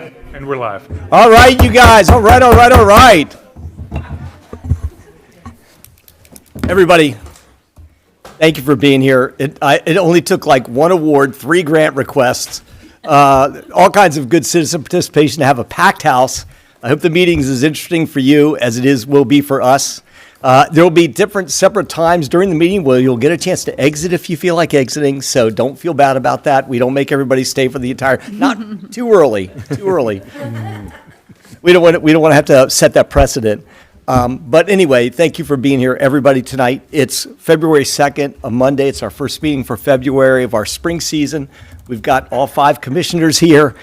And we're live. All right, you guys. All right. Everybody, thank you for being here. It only took like one award, 3 grant requests, all kinds of good citizen participation to have a packed house. I hope the meeting is as interesting for you as it will be for us. There will be different separate times during the meeting where you'll get a chance to exit if you feel like exiting, so don't feel bad about that. We don't make everybody stay for the entire, not too early. We don't want to have to set that precedent. But anyway, thank you for being here, everybody, tonight. It's February 2nd, a Monday. It's our first meeting for February of our spring season. We've got all 5 commissioners here.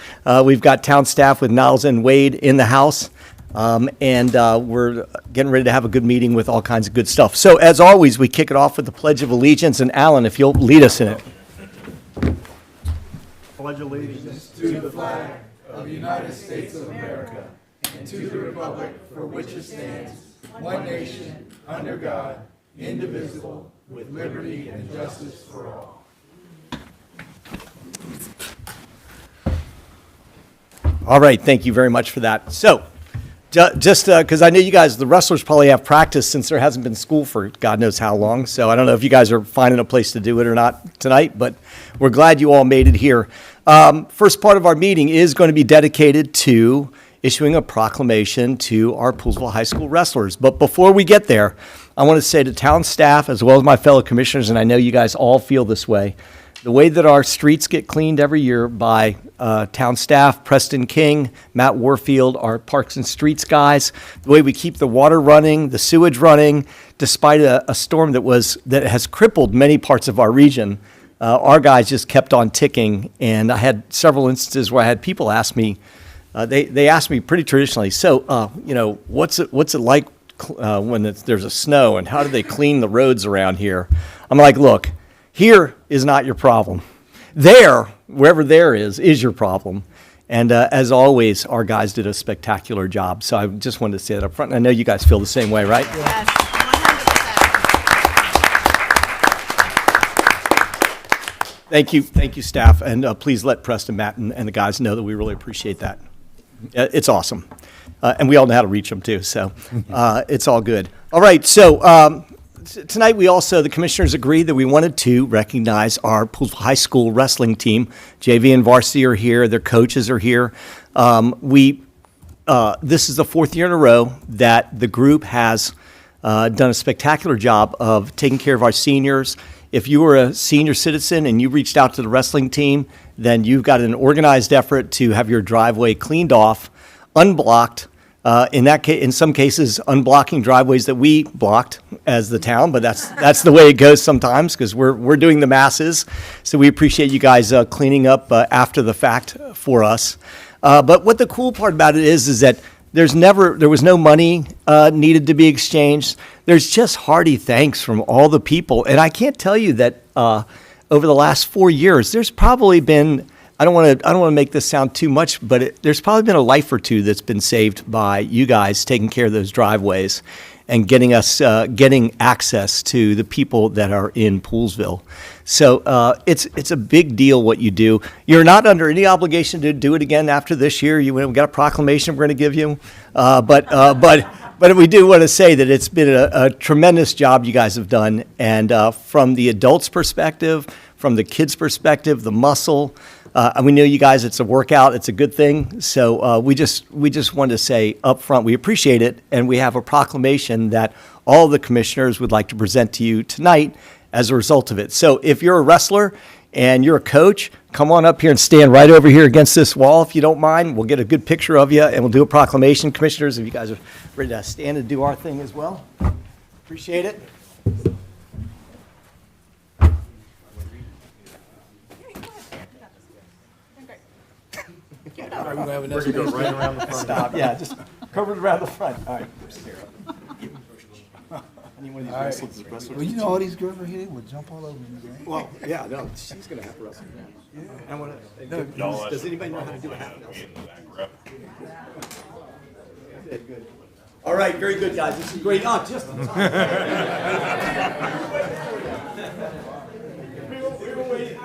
We've got town staff with Niles and Wade in the house. And we're getting ready to have a good meeting with all kinds of good stuff. So as always, we kick it off with the Pledge of Allegiance. And Alan, if you'll lead us in it. Pledge allegiance to the flag of the United States of America and to the republic for which it stands, one nation, under God, indivisible, with liberty and justice for all. All right, thank you very much for that. So, just because I know you guys, the wrestlers probably have practice since there hasn't been school for God knows how long. So I don't know if you guys are finding a place to do it or not tonight, but we're glad you all made it here. First part of our meeting is going to be dedicated to issuing a proclamation to our Poolesville High School wrestlers. But before we get there, I want to say to town staff as well as my fellow commissioners, and I know you guys all feel this way, the way that our streets get cleaned every year by town staff, Preston King, Matt Warfield, our Parks and Streets guys, the way we keep the water running, the sewage running, despite a storm that has crippled many parts of our region, our guys just kept on ticking. And I had several instances where I had people ask me, they asked me pretty traditionally, so, what's it like when there's a snow, and how do they clean the roads around here? I'm like, look, here is not your problem. There, wherever there is your problem. And as always, our guys did a spectacular job. So I just wanted to say that up front. I know you guys feel the same way, right? Yes, 100%. Thank you, staff. And please let Preston, Matt, and the guys know that we really appreciate that. It's awesome. And we all know how to reach them, too. So it's all good. All right, so tonight the commissioners agreed that we wanted to recognize our Poolesville High School wrestling team. JV and varsity are here. Their coaches are here. This is the 4th year in a row that the group has done a spectacular job of taking care of our seniors. If you were a senior citizen and you reached out to the wrestling team, then you've got an organized effort to have your driveway cleaned off, unblocked. In some cases, unblocking driveways that we blocked as the town, but that's the way it goes sometimes because we're doing the masses. So we appreciate you guys cleaning up after the fact for us. But what the cool part about it is that there was no money needed to be exchanged. There's just hearty thanks from all the people, and I can't tell you that over the last 4 years, there's probably been. I don't want to make this sound too much, but there's probably been a life or two that's been saved by you guys taking care of those driveways and getting access to the people that are in Poolesville. So it's a big deal what you do. You're not under any obligation to do it again after this year. We got a proclamation we're going to give you, but we do want to say that it's been a tremendous job you guys have done, and from the adults' perspective, from the kids' perspective, the muscle. And we know you guys, it's a workout, it's a good thing. So we just wanted to say up front, we appreciate it. And we have a proclamation that all the commissioners would like to present to you tonight as a result of it. So if you're a wrestler and you're a coach, come on up here and stand right over here against this wall, if you don't mind. We'll get a good picture of you and we'll do a proclamation. Commissioners, if you guys are ready to stand and do our thing as well. Appreciate it. We're going to go right around the front. Stop. Yeah, just cover it around the front. All right. Well, you know all these girls right here, they would jump all over you, right? Well, yeah, no, she's going to have to wrestle. Yeah. Does anybody know how to do a half Nelson? Good. All right, very good, guys. This is great. Oh, just in time. We were waiting.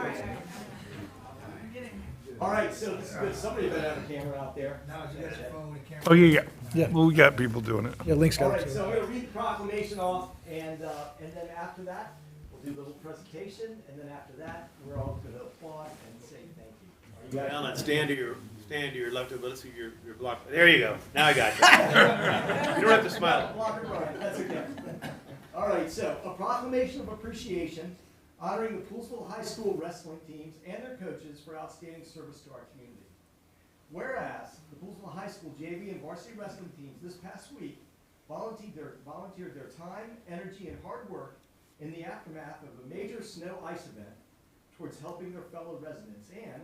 All right, so this is good. Somebody better have a camera out there. Now, you got your phone with the camera. Oh, yeah. Yeah. Well, we got people doing it. Yeah, Link's All got right, it so too. I'm going to read the proclamation off, and then after that, we'll do a little presentation, and then after that, we're all going to applaud and say thank you. Are you guys Well, let's stand to your left, but let's see your block. There you go. Now I got you. You don't have to smile. Block it right, that's okay. All right, so a proclamation of appreciation honoring the Poolesville High School wrestling teams and their coaches for outstanding service to our community. Whereas the Poolesville High School JV and varsity wrestling teams this past week volunteered their time, energy, and hard work in the aftermath of a major snow ice event towards helping their fellow residents. And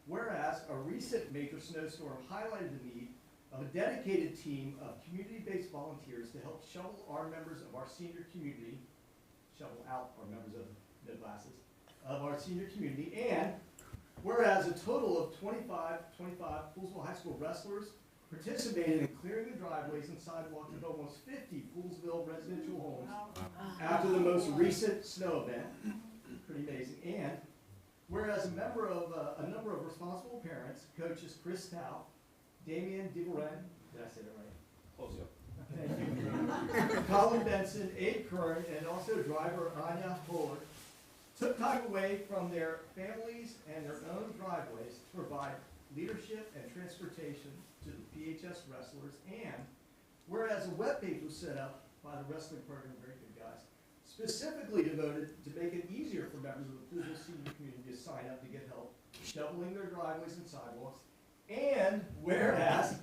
whereas a recent major snowstorm highlighted the need of a dedicated team of community-based volunteers to help shovel our members of our senior community, shovel out our members of no glasses, of our senior community, and whereas a total of 25 Poolesville High School wrestlers participated in clearing the driveways and sidewalks of almost 50 Poolesville residential homes after the most recent snow event, pretty amazing, and whereas a number of responsible parents, coaches Chris Tao, Damian DeVoren, did I say that right? Close enough. Thank you. Colin Benson, Abe Kern, and also driver Anya Fuller took time away from their families and their own driveways to provide leadership and transportation to the PHS wrestlers. And whereas a webpage was set up by the wrestling program, very good guys, specifically devoted to make it easier for members of the Poolesville senior community to sign up to get help shoveling their driveways and sidewalks. And whereas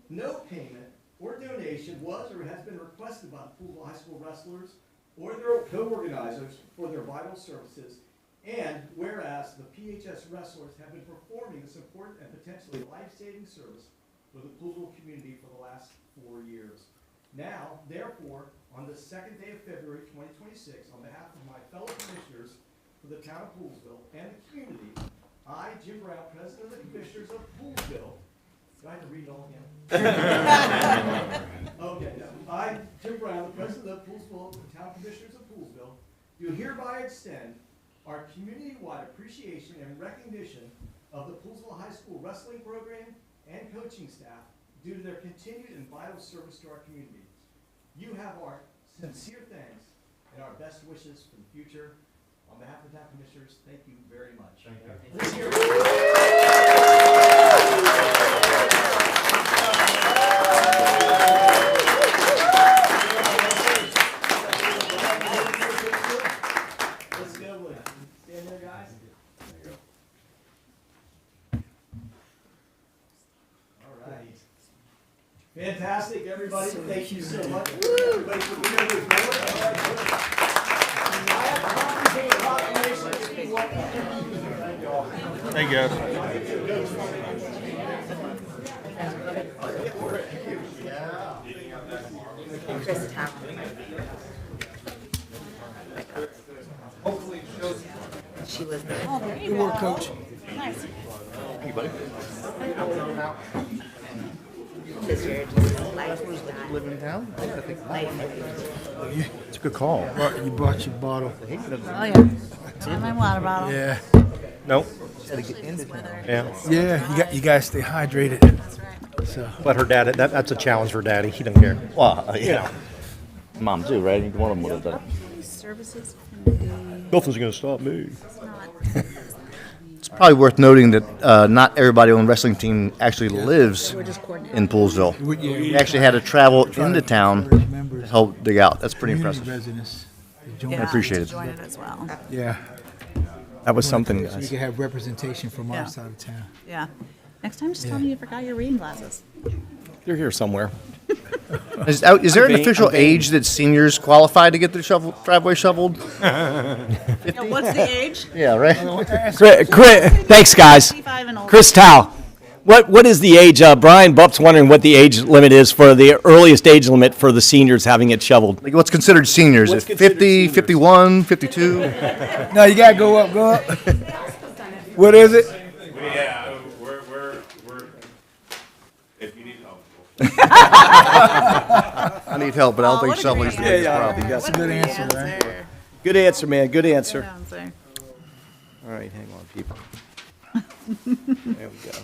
no payment or donation was or has been requested by the Poolesville High School wrestlers or their co-organizers for their vital services. And whereas the PHS wrestlers have been performing this important and potentially life-saving service for the Poolesville community for the last 4 years. Now, therefore, on the second day of February 2026, on behalf of my fellow commissioners for the town of Poolesville and the community, I, Jim Brown, President of the Commissioners of Poolesville, do I have to read it all again? Okay, no. I, Jim Brown, the President of Poolesville, the Town Commissioners of Poolesville, do hereby extend our community-wide appreciation and recognition of the Poolesville High School wrestling program and coaching staff due to their continued and vital service to our community. You have our sincere thanks and our best wishes for the future. On behalf of the Town Commissioners, thank you very much. Thank you. Let's go with it. Stand there, guys. All right. Fantastic, everybody. Thank you so much. Everybody for being here this morning. All right, good. I have copies of the proclamation. Thank you, guys. Chris Town. She was there. Good work, Coach. This year, just life was that. Live in town? Life. It's a good call. You brought your bottle. Oh, yeah. And my water bottle. Yeah. Nope. Especially this weather. Yeah. Yeah, you guys stay hydrated. That's right. So, But her dad, that's a challenge for daddy. He doesn't care. Well, yeah. Mom too, right? Either one of them would have done it. Services can be Nothing's going to stop me. not. It's probably worth noting that not everybody on the wrestling team actually lives We're just coordinating. in Poolesville. yeah, We actually had to travel into town encourage members, to help dig out. That's pretty community impressive. residents to join. Yeah, appreciate to it. Join it as well. Yeah. That was something, So we guys. can have representation from Yeah. our side of town. Yeah. Next time, just tell me you forgot your reading glasses. You're here somewhere. Is there an vain, official I'm vain. age that seniors qualify to get their driveway shoveled? Yeah, what's the age? Yeah, right? Thanks, guys. 55 and older. Chris Tao, what is the age? Brian Bupp's wondering what the age limit is for the earliest age limit for the seniors having it shoveled. Like what's considered seniors? What's Is considered 50, seniors? 51, 52? No, you gotta go up, go up. What is it? Yeah, we're, if you need help. I need help, but I don't Oh, think what a shoveling's great the biggest yeah, I problem. think that's What a good great answer, right? Good answer, man. Good answer. Answer. All right, hang on, people. There we go.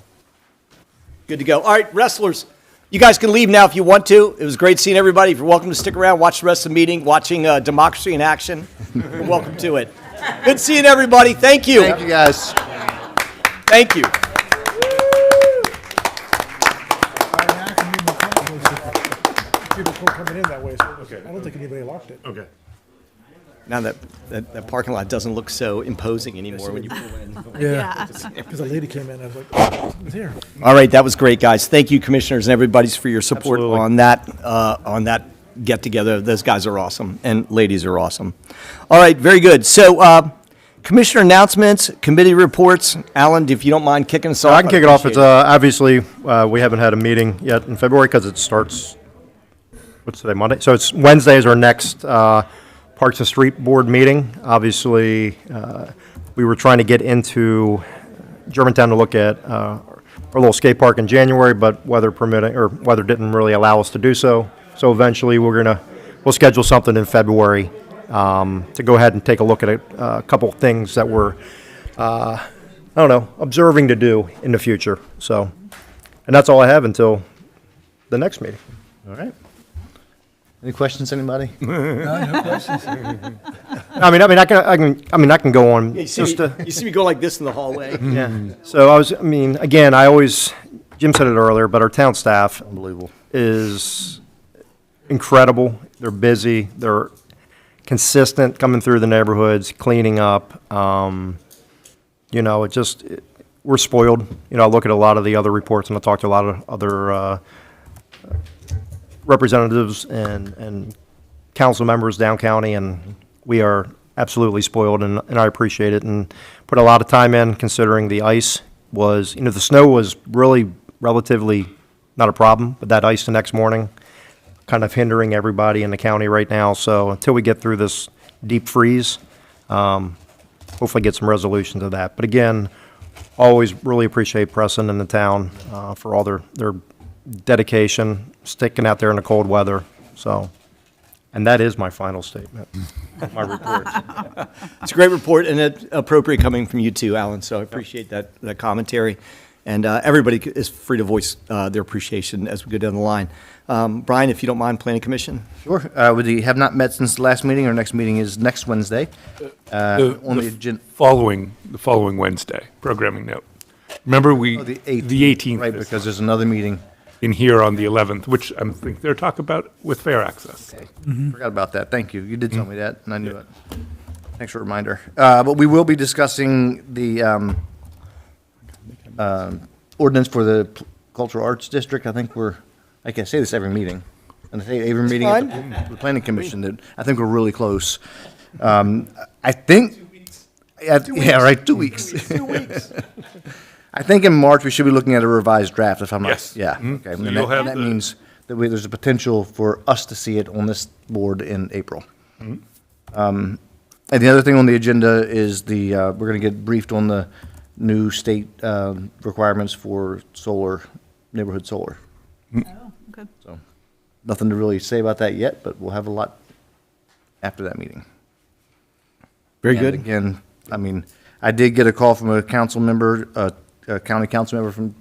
Good to go. All right, wrestlers, you guys can leave now if you want to. It was great seeing everybody. If you're welcome to stick around, watch the rest of the meeting, watching Democracy in Action. You're welcome to it. Good seeing everybody. Thank you. Thank you, guys. Thank you. People coming in that way, so I don't think anybody locked it. Okay. Now that parking lot doesn't look so imposing anymore when you pull in. Yeah, because a lady came in, I was like, oh, it's here. All right, that was great, guys. Thank you, commissioners and everybody's for your support Absolutely. on that get together. Those guys are awesome, and ladies are awesome. All right, very good. So, commissioner announcements, committee reports. Alan, if you don't mind kicking us off, I can kick it off. It's appreciate obviously we haven't had a meeting yet in February because it starts. What's today? Monday. So it's Wednesday is our next Parks and Street Board meeting. Obviously, we were trying to get into Germantown to look at our little skate park in January, but weather permitting or weather didn't really allow us to do so. So eventually, we'll schedule something in February to go ahead and take a look at a couple things that we're observing to do in the future. So, and that's all I have until the next meeting. All right. Any questions, anybody? No questions. I can go on. You see me go like this in the hallway. Yeah. So Jim said it earlier, but our town staff, unbelievable, is incredible. They're busy. They're consistent coming through the neighborhoods, cleaning up. We're spoiled. I look at a lot of the other reports and I talk to a lot of other representatives and council members down county, and we are absolutely spoiled, and I appreciate it, and put a lot of time in considering the ice was, the snow was really relatively not a problem, but that ice the next morning kind of hindering everybody in the county right now. So until we get through this deep freeze, hopefully get some resolution to that. But again, always really appreciate Preston and the town for all their dedication, sticking out there in the cold weather. So, and that is my final statement, my report. It's a great report and it appropriate coming from you too, Alan. So I appreciate that commentary. And everybody is free to voice their appreciation as we go down the line. Brian, if you don't mind, Planning Commission. Sure. We have not met since the last meeting. Our next meeting is next Wednesday. On the agenda. The following Wednesday, programming note. Remember, The 18th. the 18th. Right, because there's another meeting. in here on the 11th, which I think they're talking about with fair access. Okay. Forgot about that. Thank you. You did tell me that, and I knew it. Thanks for the reminder. But we will be discussing the ordinance for the Cultural Arts District. I think I can say this every meeting. And I say every meeting at the Planning Commission that I think we're really close. I think, 2 weeks. 2 weeks. I think in March we should be looking at a revised draft, if I'm not. Yes. Yeah. Mhm. Okay. So And you'll have that the- means that there's a potential for us to see it on this board in April. And the other thing on the agenda is we're going to get briefed on the new state requirements for neighborhood solar. Oh, okay. So nothing to really say about that yet, but we'll have a lot after that meeting. Very And good. again, I did get a call from a council member, a county council member from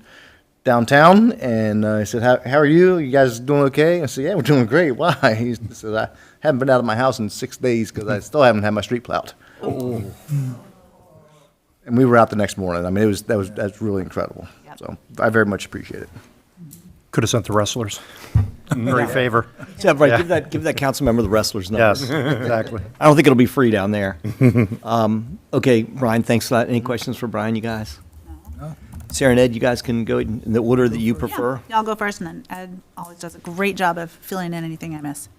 downtown, and I said, how are you? You guys doing okay? I said, yeah, we're doing great. Why? He said, I haven't been out of my house in 6 days because I still haven't had my street plowed. Oh. And we were out the next morning. That's really incredible. Yep. So I very much appreciate it. Could have sent the wrestlers. Very favor. Yeah, right. Give that council member the wrestler's number. Yes, exactly. I don't think it'll be free down there. Okay, Brian, thanks for that. Any questions for Brian, you guys? No. Sarah and Ed, you guys can go in the order that you prefer. Yeah, I'll go first, and then Ed always does a great job of filling in anything I miss.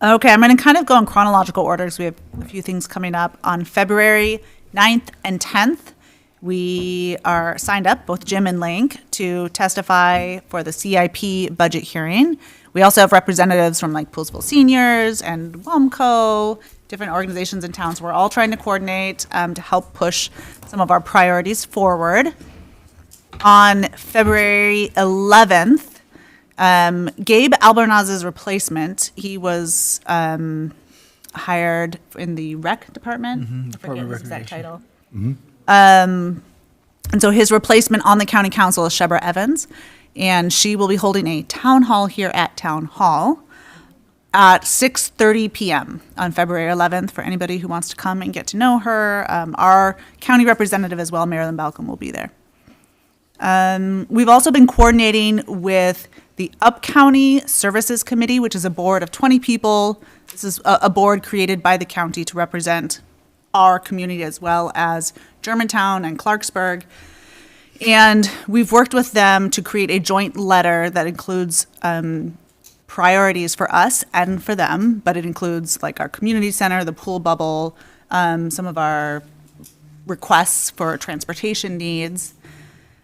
Okay, I'm going to kind of go in chronological order because we have a few things coming up. On February 9th and 10th, we are signed up, both Jim and Link, to testify for the CIP budget hearing. We also have representatives from like Poolesville Seniors and WOMCO, different organizations in town. So we're all trying to coordinate to help push some of our priorities forward. On February 11th, Gabe Albernaz's replacement, he was hired in the rec department. I forget Department of his exact Recreation. title. And so his replacement on the county council is Shebra Evans, and she will be holding a town hall here at Town Hall at 6:30 p.m. on February 11th for anybody who wants to come and get to know her. Our county representative as well, Marilyn Balcom, will be there. We've also been coordinating with the Up-County Services Committee, which is a board of 20 people. This is a board created by the county to represent our community as well as Germantown and Clarksburg. And we've worked with them to create a joint letter that includes priorities for us and for them, but it includes like our community center, the pool bubble, some of our requests for transportation needs.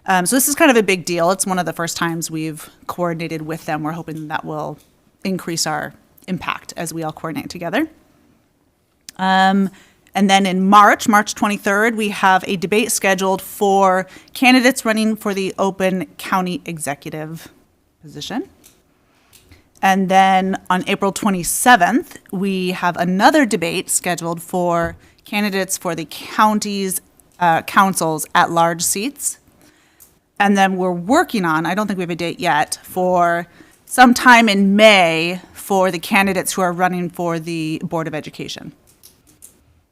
So this is kind of a big deal. It's one of the first times we've coordinated with them. We're hoping that will increase our impact as we all coordinate together. And then in March 23rd, we have a debate scheduled for candidates running for the open county executive position. And then on April 27th, we have another debate scheduled for candidates for the county's councils at large seats. And then we're working on, I don't think we have a date yet, for sometime in May for the candidates who are running for the Board of Education.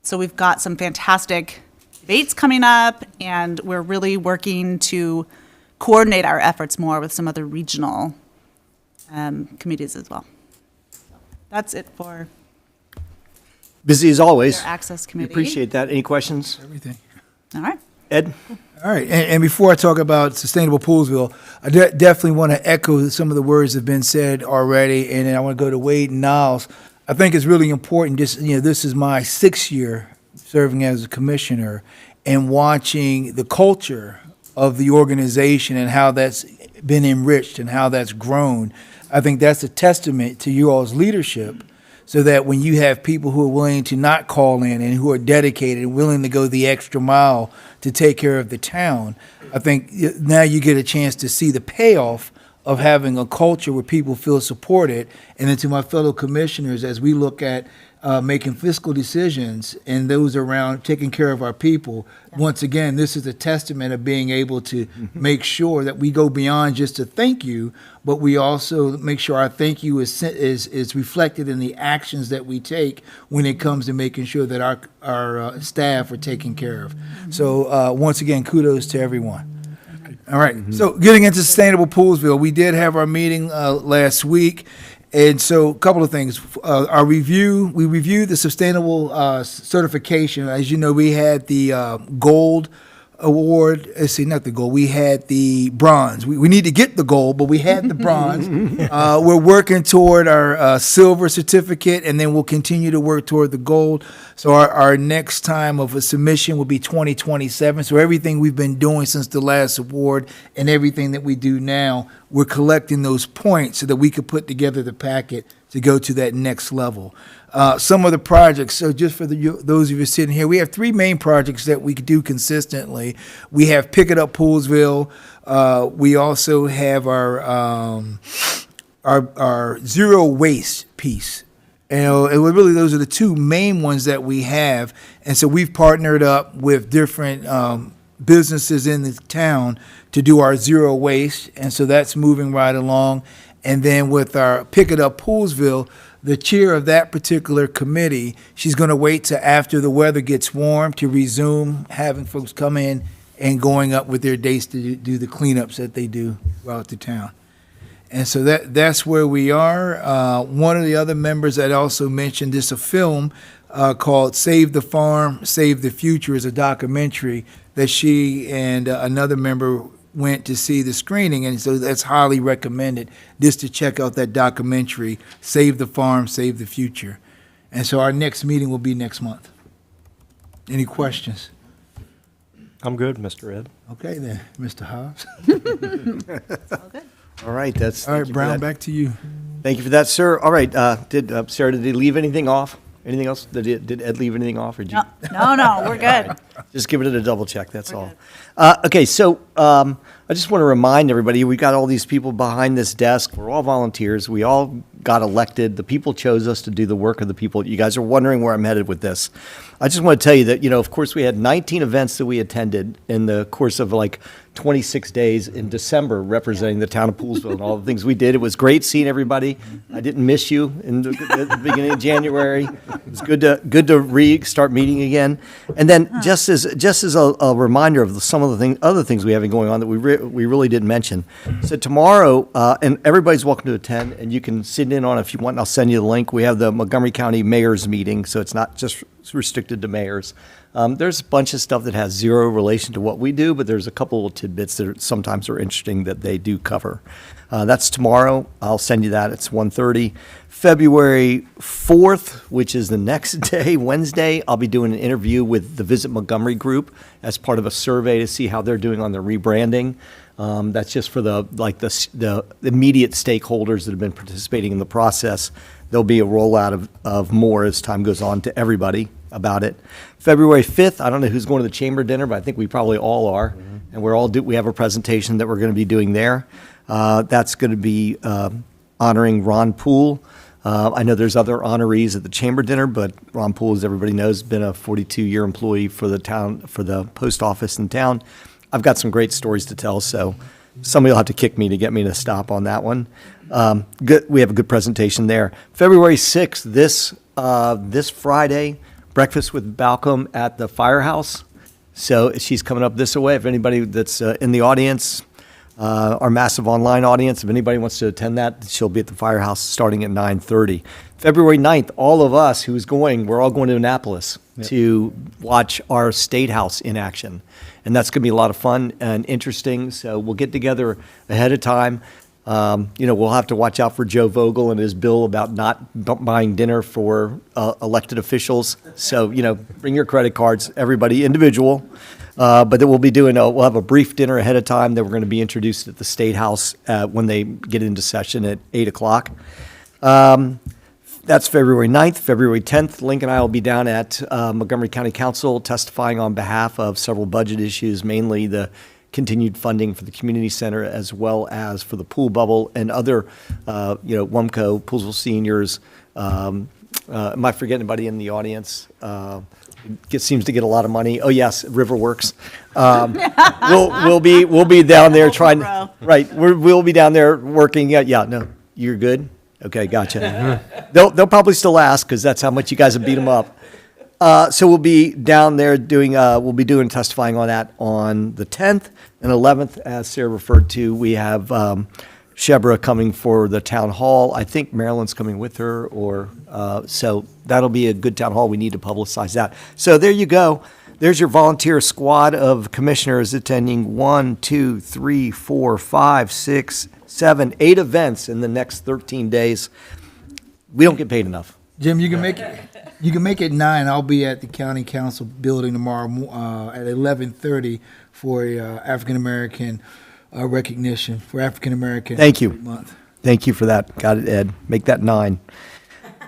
So we've got some fantastic debates coming up, and we're really working to coordinate our efforts more with some other regional committees as well. That's it for Busy as always. their access We committee. appreciate that. Any questions? Everything. All right. Ed? All right, and before I talk about sustainable Poolesville, I definitely want to echo some of the words that have been said already, and then I want to go to Wade and Niles. I think it's really important, just, this is my 6th year serving as a commissioner, and watching the culture of the organization and how that's been enriched and how that's grown. I think that's a testament to you all's leadership, so that when you have people who are willing to not call in and who are dedicated and willing to go the extra mile to take care of the town, I think now you get a chance to see the payoff of having a culture where people feel supported. And then to my fellow commissioners, as we look at making fiscal decisions and those around taking care of our people, once again, this is a testament of being able to make sure that we go beyond just a thank you, but we also make sure our thank you is reflected in the actions that we take when it comes to making sure that our staff are taken care of. So once again, kudos to everyone. All right, so getting into sustainable Poolesville, we did have our meeting last week. And so a couple of things. We reviewed the sustainable certification. As you know, we had the gold award. Not the gold. We had the bronze. We need to get the gold, but we had the bronze. We're working toward our silver certificate, and then we'll continue to work toward the gold. So our next time of a submission will be 2027. So everything we've been doing since the last award and everything that we do now, we're collecting those points so that we could put together the packet to go to that next level. Some of the projects, so just for those of you sitting here, we have 3 main projects that we do consistently. We have Pick It Up Poolesville. We also have our zero waste piece. And really, those are the 2 main ones that we have. And so we've partnered up with different businesses in the town to do our zero waste. And so that's moving right along. And then with our Pick It Up Poolesville, the chair of that particular committee, she's going to wait till after the weather gets warm to resume having folks come in and going up with their dates to do the cleanups that they do throughout the town. And so that's where we are. One of the other members that also mentioned this, a film called Save the Farm, Save the Future, is a documentary that she and another member went to see the screening, and so that's highly recommended, just to check out that documentary, Save the Farm, Save the Future. And so our next meeting will be next month. Any questions? I'm good, Mr. Ed. Okay then, Mr. Hobbs. All right, that's. All thank right, you for Brown, that. back to you. Thank you for that, sir. All right, Sarah, did he leave anything off? Anything else? Did Ed leave anything off, or did you? No, we're good. Just giving it a double check, that's all. Okay, so I just want to remind everybody, we got all these people behind this desk. We're all volunteers. We all got elected. The people chose us to do the work of the people. You guys are wondering where I'm headed with this. I just want to tell you that, of course, we had 19 events that we attended in the course of like 26 days in December representing the town of Poolesville and all the things we did. It was great seeing everybody. I didn't miss you at the beginning of January. It was good to start meeting again. And then just as a reminder of some of the other things we have going on that we really didn't mention. So tomorrow, and everybody's welcome to attend, and you can sit in on it if you want, and I'll send you the link. We have the Montgomery County Mayor's meeting, so it's not just restricted to mayors. There's a bunch of stuff that has zero relation to what we do, but there's a couple of tidbits that sometimes are interesting that they do cover. That's tomorrow. I'll send you that. It's 1:30. February 4th, which is the next day, Wednesday, I'll be doing an interview with the Visit Montgomery group as part of a survey to see how they're doing on their rebranding. That's just for the immediate stakeholders that have been participating in the process. There'll be a rollout of more as time goes on to everybody about it. February 5th, I don't know who's going to the chamber dinner, but I think we probably all are. And we have a presentation that we're going to be doing there. That's going to be honoring Ron Poole. I know there's other honorees at the chamber dinner, but Ron Poole, as everybody knows, has been a 42-year employee for the town, for the post office in town. I've got some great stories to tell, so somebody will have to kick me to get me to stop on that one. We have a good presentation there. February 6th, this Friday, breakfast with Balcom at the Firehouse. So she's coming up this way. If anybody that's in the audience, our massive online audience, if anybody wants to attend that, she'll be at the Firehouse starting at 9:30. February 9th, all of us we're all going to Annapolis to watch our State House in action. And that's going to be a lot of fun and interesting. So we'll get together ahead of time. We'll have to watch out for Joe Vogel and his bill about not buying dinner for elected officials. So, bring your credit cards, everybody, individual. But then we'll have a brief dinner ahead of time that we're going to be introduced at the State House when they get into session at 8 o'clock. That's February 9th. February 10th, Link and I will be down at Montgomery County Council testifying on behalf of several budget issues, mainly the continued funding for the community center as well as for the pool bubble and other, WUMCO, Poolesville Seniors. Am I forgetting anybody in the audience? Seems to get a lot of money. Oh yes, Riverworks. We'll be down there trying. Right, we'll be down there working. Yeah, no, you're good. Okay, gotcha. They'll probably still ask because that's how much you guys have beat them up. So we'll be down there doing testifying on that on the 10th and 11th, as Sarah referred to. We have Shebra coming for the town hall. I think Marilyn's coming with her, so that'll be a good town hall. We need to publicize that. So there you go. There's your volunteer squad of commissioners attending 1, 2, 3, 4, 5, 6, 7, 8 events in the next 13 days. We don't get paid enough. Jim, you can make it. You can make it 9. I'll be at the county council building tomorrow at 11:30 for African American recognition for African American. Thank you. Month. Thank you for that. Got it, Ed. Make that 9.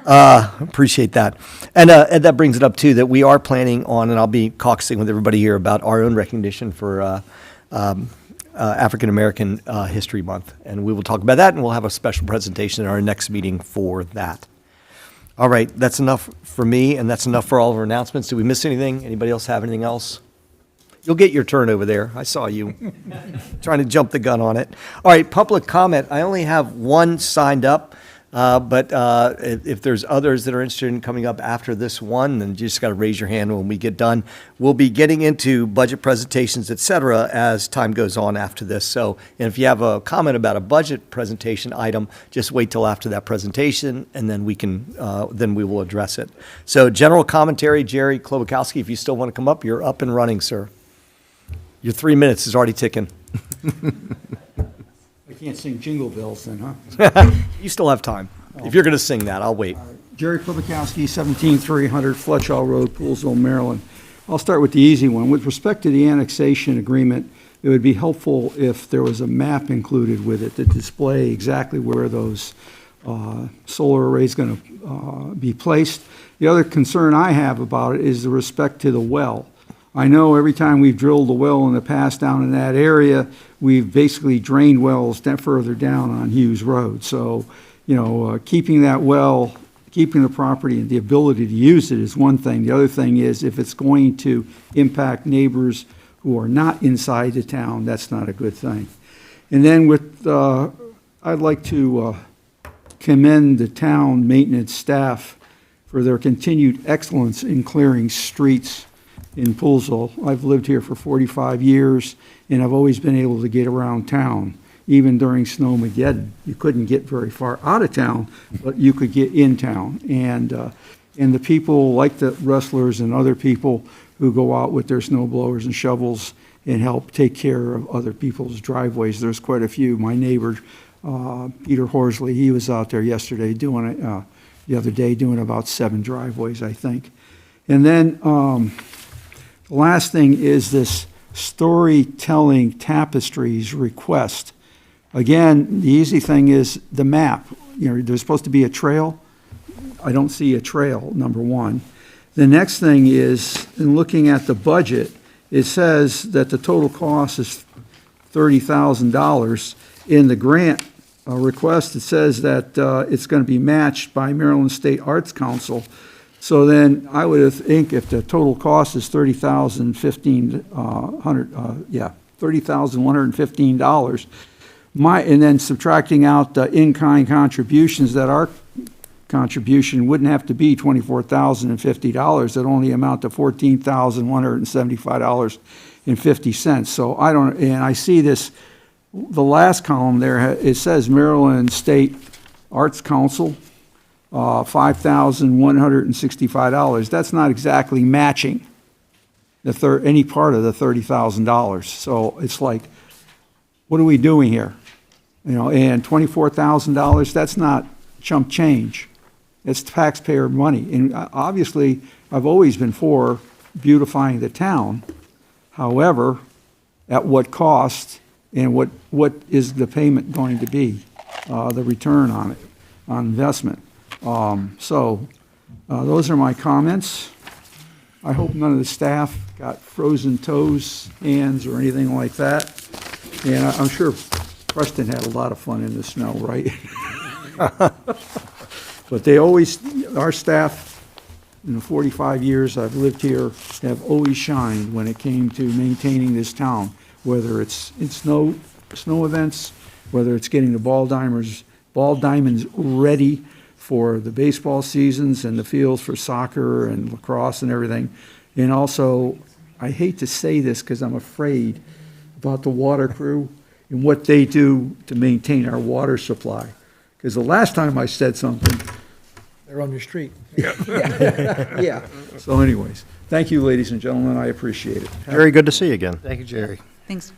Appreciate that. And Ed, that brings it up too that we are planning on, and I'll be caucusing with everybody here about our own recognition for African American History Month, and we will talk about that, and we'll have a special presentation in our next meeting for that. All right, that's enough for me, and that's enough for all of our announcements. Did we miss anything? Anybody else have anything else? You'll get your turn over there. I saw you trying to jump the gun on it. All right, public comment. I only have one signed up, but if there's others that are interested in coming up after this one, then you just got to raise your hand when we get done. We'll be getting into budget presentations, et cetera, as time goes on after this. So, and if you have a comment about a budget presentation item, just wait till after that presentation, and then we will address it. So, general commentary, Jerry Klobakowski, if you still want to come up, you're up and running, sir. Your 3 minutes is already ticking. I can't sing Jingle Bells then, huh? You still have time. If you're going to sing that, I'll wait. Jerry Klobakowski, 17300 Fletchall Road, Poolesville, Maryland. I'll start with the easy one. With respect to the annexation agreement, it would be helpful if there was a map included with it to display exactly where those solar arrays going to be placed. The other concern I have about it is the respect to the well. I know every time we've drilled a well in the past down in that area, we've basically drained wells further down on Hughes Road. So, keeping that well, keeping the property and the ability to use it is one thing. The other thing is if it's going to impact neighbors who are not inside the town, that's not a good thing. And then I'd like to commend the town maintenance staff for their continued excellence in clearing streets in Poolesville. I've lived here for 45 years, and I've always been able to get around town, even during Snowmageddon. You couldn't get very far out of town, but you could get in town. And the people, like the wrestlers and other people who go out with their snow blowers and shovels and help take care of other people's driveways. There's quite a few. My neighbor, Peter Horsley, he was out there yesterday doing it, the other day doing about 7 driveways, I think. And then the last thing is this storytelling tapestries request. Again, the easy thing is the map. There's supposed to be a trail. I don't see a trail, number one. The next thing is, in looking at the budget, it says that the total cost is $30,000. In the grant request, it says that it's going to be matched by Maryland State Arts Council. So then I would think if the total cost is $30,115, and then subtracting out the in-kind contributions, that our contribution wouldn't have to be $24,050. It only amount to $14,175.50. So I see this, the last column there, it says Maryland State Arts Council, $5,165. That's not exactly matching any part of the $30,000. So it's like, what are we doing here? And $24,000, that's not chump change. It's taxpayer money. And obviously, I've always been for beautifying the town. However, at what cost and what is the payment going to be, the return on it, on investment? Those are my comments. I hope none of the staff got frozen toes, hands, or anything like that. And I'm sure Preston had a lot of fun in the snow, right? But our staff, in the 45 years I've lived here, have always shined when it came to maintaining this town, whether it's in snow events, whether it's getting the ball diamonds ready for the baseball seasons and the fields for soccer and lacrosse and everything. And also, I hate to say this because I'm afraid about the water crew and what they do to maintain our water supply. Because the last time I said something, They're on your street. yeah. So anyways, thank you, ladies and gentlemen. I appreciate it. Very good to see you again. Thank you, Jerry. Thanks.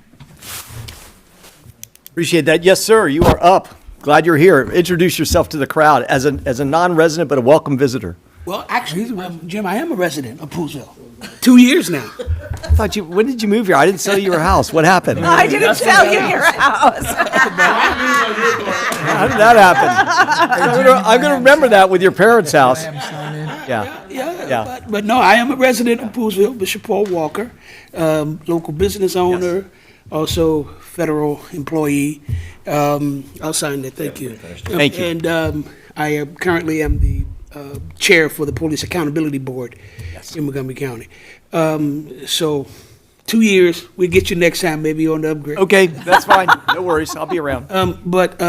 Appreciate that. Yes, sir, you are up. Glad you're here. Introduce yourself to the crowd as a non-resident but a welcome visitor. Well, actually, Jim, I am a resident of Poolesville. 2 years now. I thought when did you move here? I didn't sell you your house. What happened? I didn't sell you your house. How did that happen? I'm going to remember that with your parents' house. Yeah. Yeah. But no, I am a resident of Poolesville, Bishop Paul Walker, local business owner, also federal employee. I'll sign that. Thank you. Thank you. And I currently am the chair for the Police Accountability Board in Montgomery County. So 2 years, we'll get you next time, maybe on the upgrade. Okay, that's fine. No worries. I'll be around. But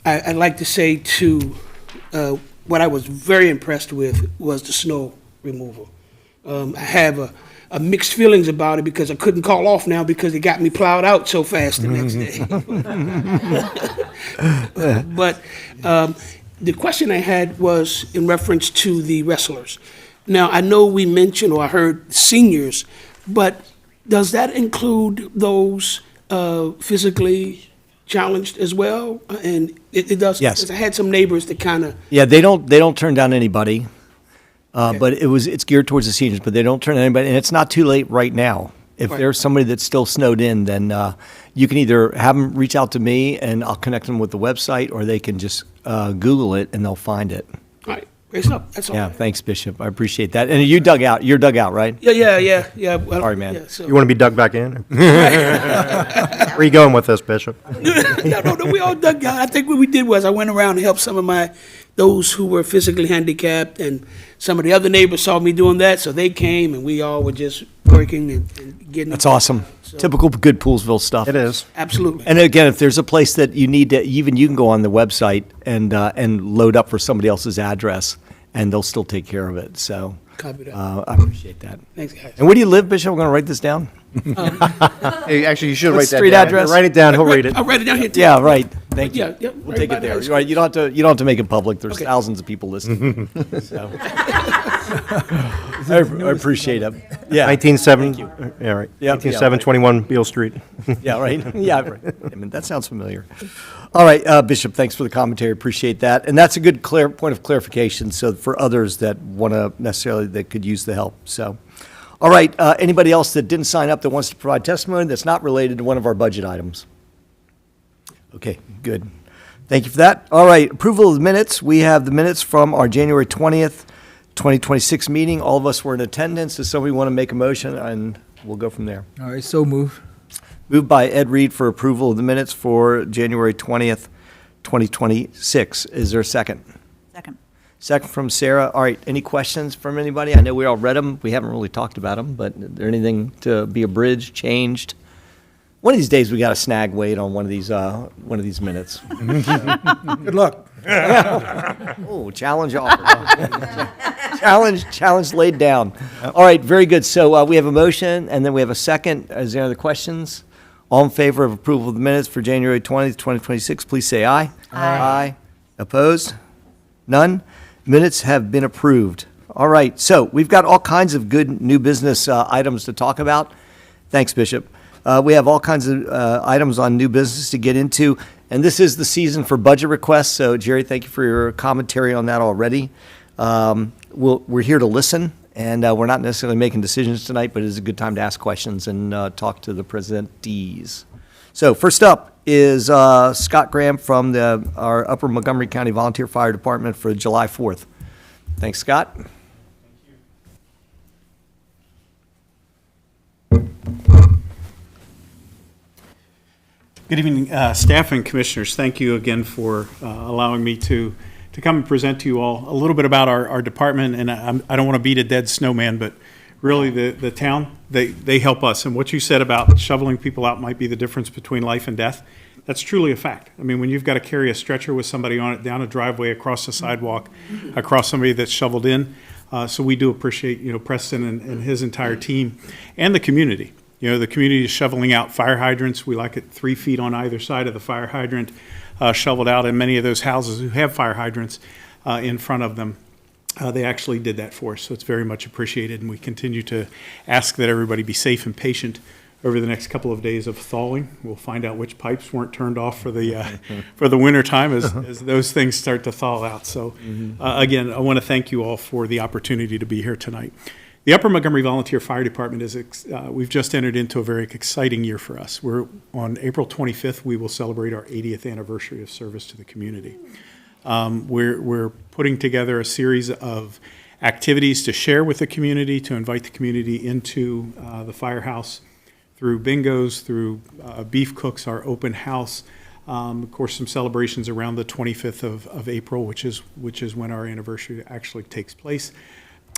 I'd like to say too, what I was very impressed with was the snow removal. I have a mixed feelings about it because I couldn't call off now because it got me plowed out so fast the next day. But the question I had was in reference to the wrestlers. Now, I know we mentioned, or I heard seniors, but does that include those physically challenged as well? And it does. Yes. Because I had some neighbors that kind of. Yeah, they don't turn down anybody. But it's geared towards the seniors, but they don't turn anybody, and it's not too late right now. If Right. there's somebody that's still snowed in, then you can either have them reach out to me, and I'll connect them with the website, or they can just Google it, and they'll find it. Right. Great stuff. That's all. Yeah, thanks, Bishop. I appreciate that. And you're dug out, right? Yeah. Well, Sorry, man. yeah, so- You want to be dug back in? Where are you going with this, Bishop? no, we all dug out. I think what we did was I went around and helped some of those who were physically handicapped, and some of the other neighbors saw me doing that, so they came, and we all were just working and getting. That's awesome. Typical good Poolesville stuff. It is. Absolutely. And again, if there's a place that you need to, even you can go on the website and load up for somebody else's address, and they'll still take care of it. So Copy that. I appreciate that. Thanks, guys. And where do you live, Bishop? I'm going to write this down. Hey, actually, you should write that street down. address? Write it down, he'll read it. I'll write it down here. too. Yeah, right. Thank you. Yeah, We'll right take by it the there. high You're right. You don't have to make it public. There's Okay. thousands of people listening. So. I appreciate it. Yeah. 197, yeah, right. Yeah, 19721 Beale Street. Yeah, right. Yeah, right. I mean, that sounds familiar. All right, Bishop, thanks for the commentary. Appreciate that. And that's a good point of clarification. So for others that want to necessarily that could use the help. So, all right. Anybody else that didn't sign up that wants to provide testimony that's not related to one of our budget items? Okay, good. Thank you for that. All right, approval of the minutes. We have the minutes from our January 20th, 2026 meeting. All of us were in attendance. Does somebody want to make a motion? And we'll go from there. All right, so move. Moved by Ed Reed for approval of the minutes for January 20th, 2026. Is there a second? Second. Second from Sarah. All right, any questions from anybody? I know we all read them. We haven't really talked about them, but is there anything to be abridged, changed? One of these days, we got to snag Wade on one of these minutes. Good luck. Oh, challenge offered. Challenge laid down. All right, very good. So we have a motion, and then we have a second. Is there any other questions? All in favor of approval of the minutes for January 20th, 2026, please say aye. Aye. Opposed? None? Minutes have been approved. All right, so we've got all kinds of good new business items to talk about. Thanks, Bishop. We have all kinds of items on new business to get into, and this is the season for budget requests. So, Jerry, thank you for your commentary on that already. We're here to listen, and we're not necessarily making decisions tonight, but it is a good time to ask questions and talk to the presentees. So, first up is Scott Graham from our Upper Montgomery County Volunteer Fire Department for July 4th. Thanks, Scott. Good evening, staff and commissioners. Thank you again for allowing me to come and present to you all a little bit about our department. And I don't want to beat a dead snowman, but really the town, they help us. And what you said about shoveling people out might be the difference between life and death. That's truly a fact. I mean, when you've got to carry a stretcher with somebody on it down a driveway, across the sidewalk, across somebody that's shoveled in. So we do appreciate, Preston and his entire team and the community. The community is shoveling out fire hydrants. We like it 3 feet on either side of the fire hydrant shoveled out. And many of those houses who have fire hydrants in front of them, they actually did that for us. So it's very much appreciated. And we continue to ask that everybody be safe and patient over the next couple of days of thawing. We'll find out which pipes weren't turned off for the winter time as those things start to thaw out. So again, I want to thank you all for the opportunity to be here tonight. The Upper Montgomery Volunteer Fire Department we've just entered into a very exciting year for us. On April 25th, we will celebrate our 80th anniversary of service to the community. We're putting together a series of activities to share with the community, to invite the community into the firehouse through bingos, through beef cooks, our open house, of course, some celebrations around the 25th of April, which is when our anniversary actually takes place.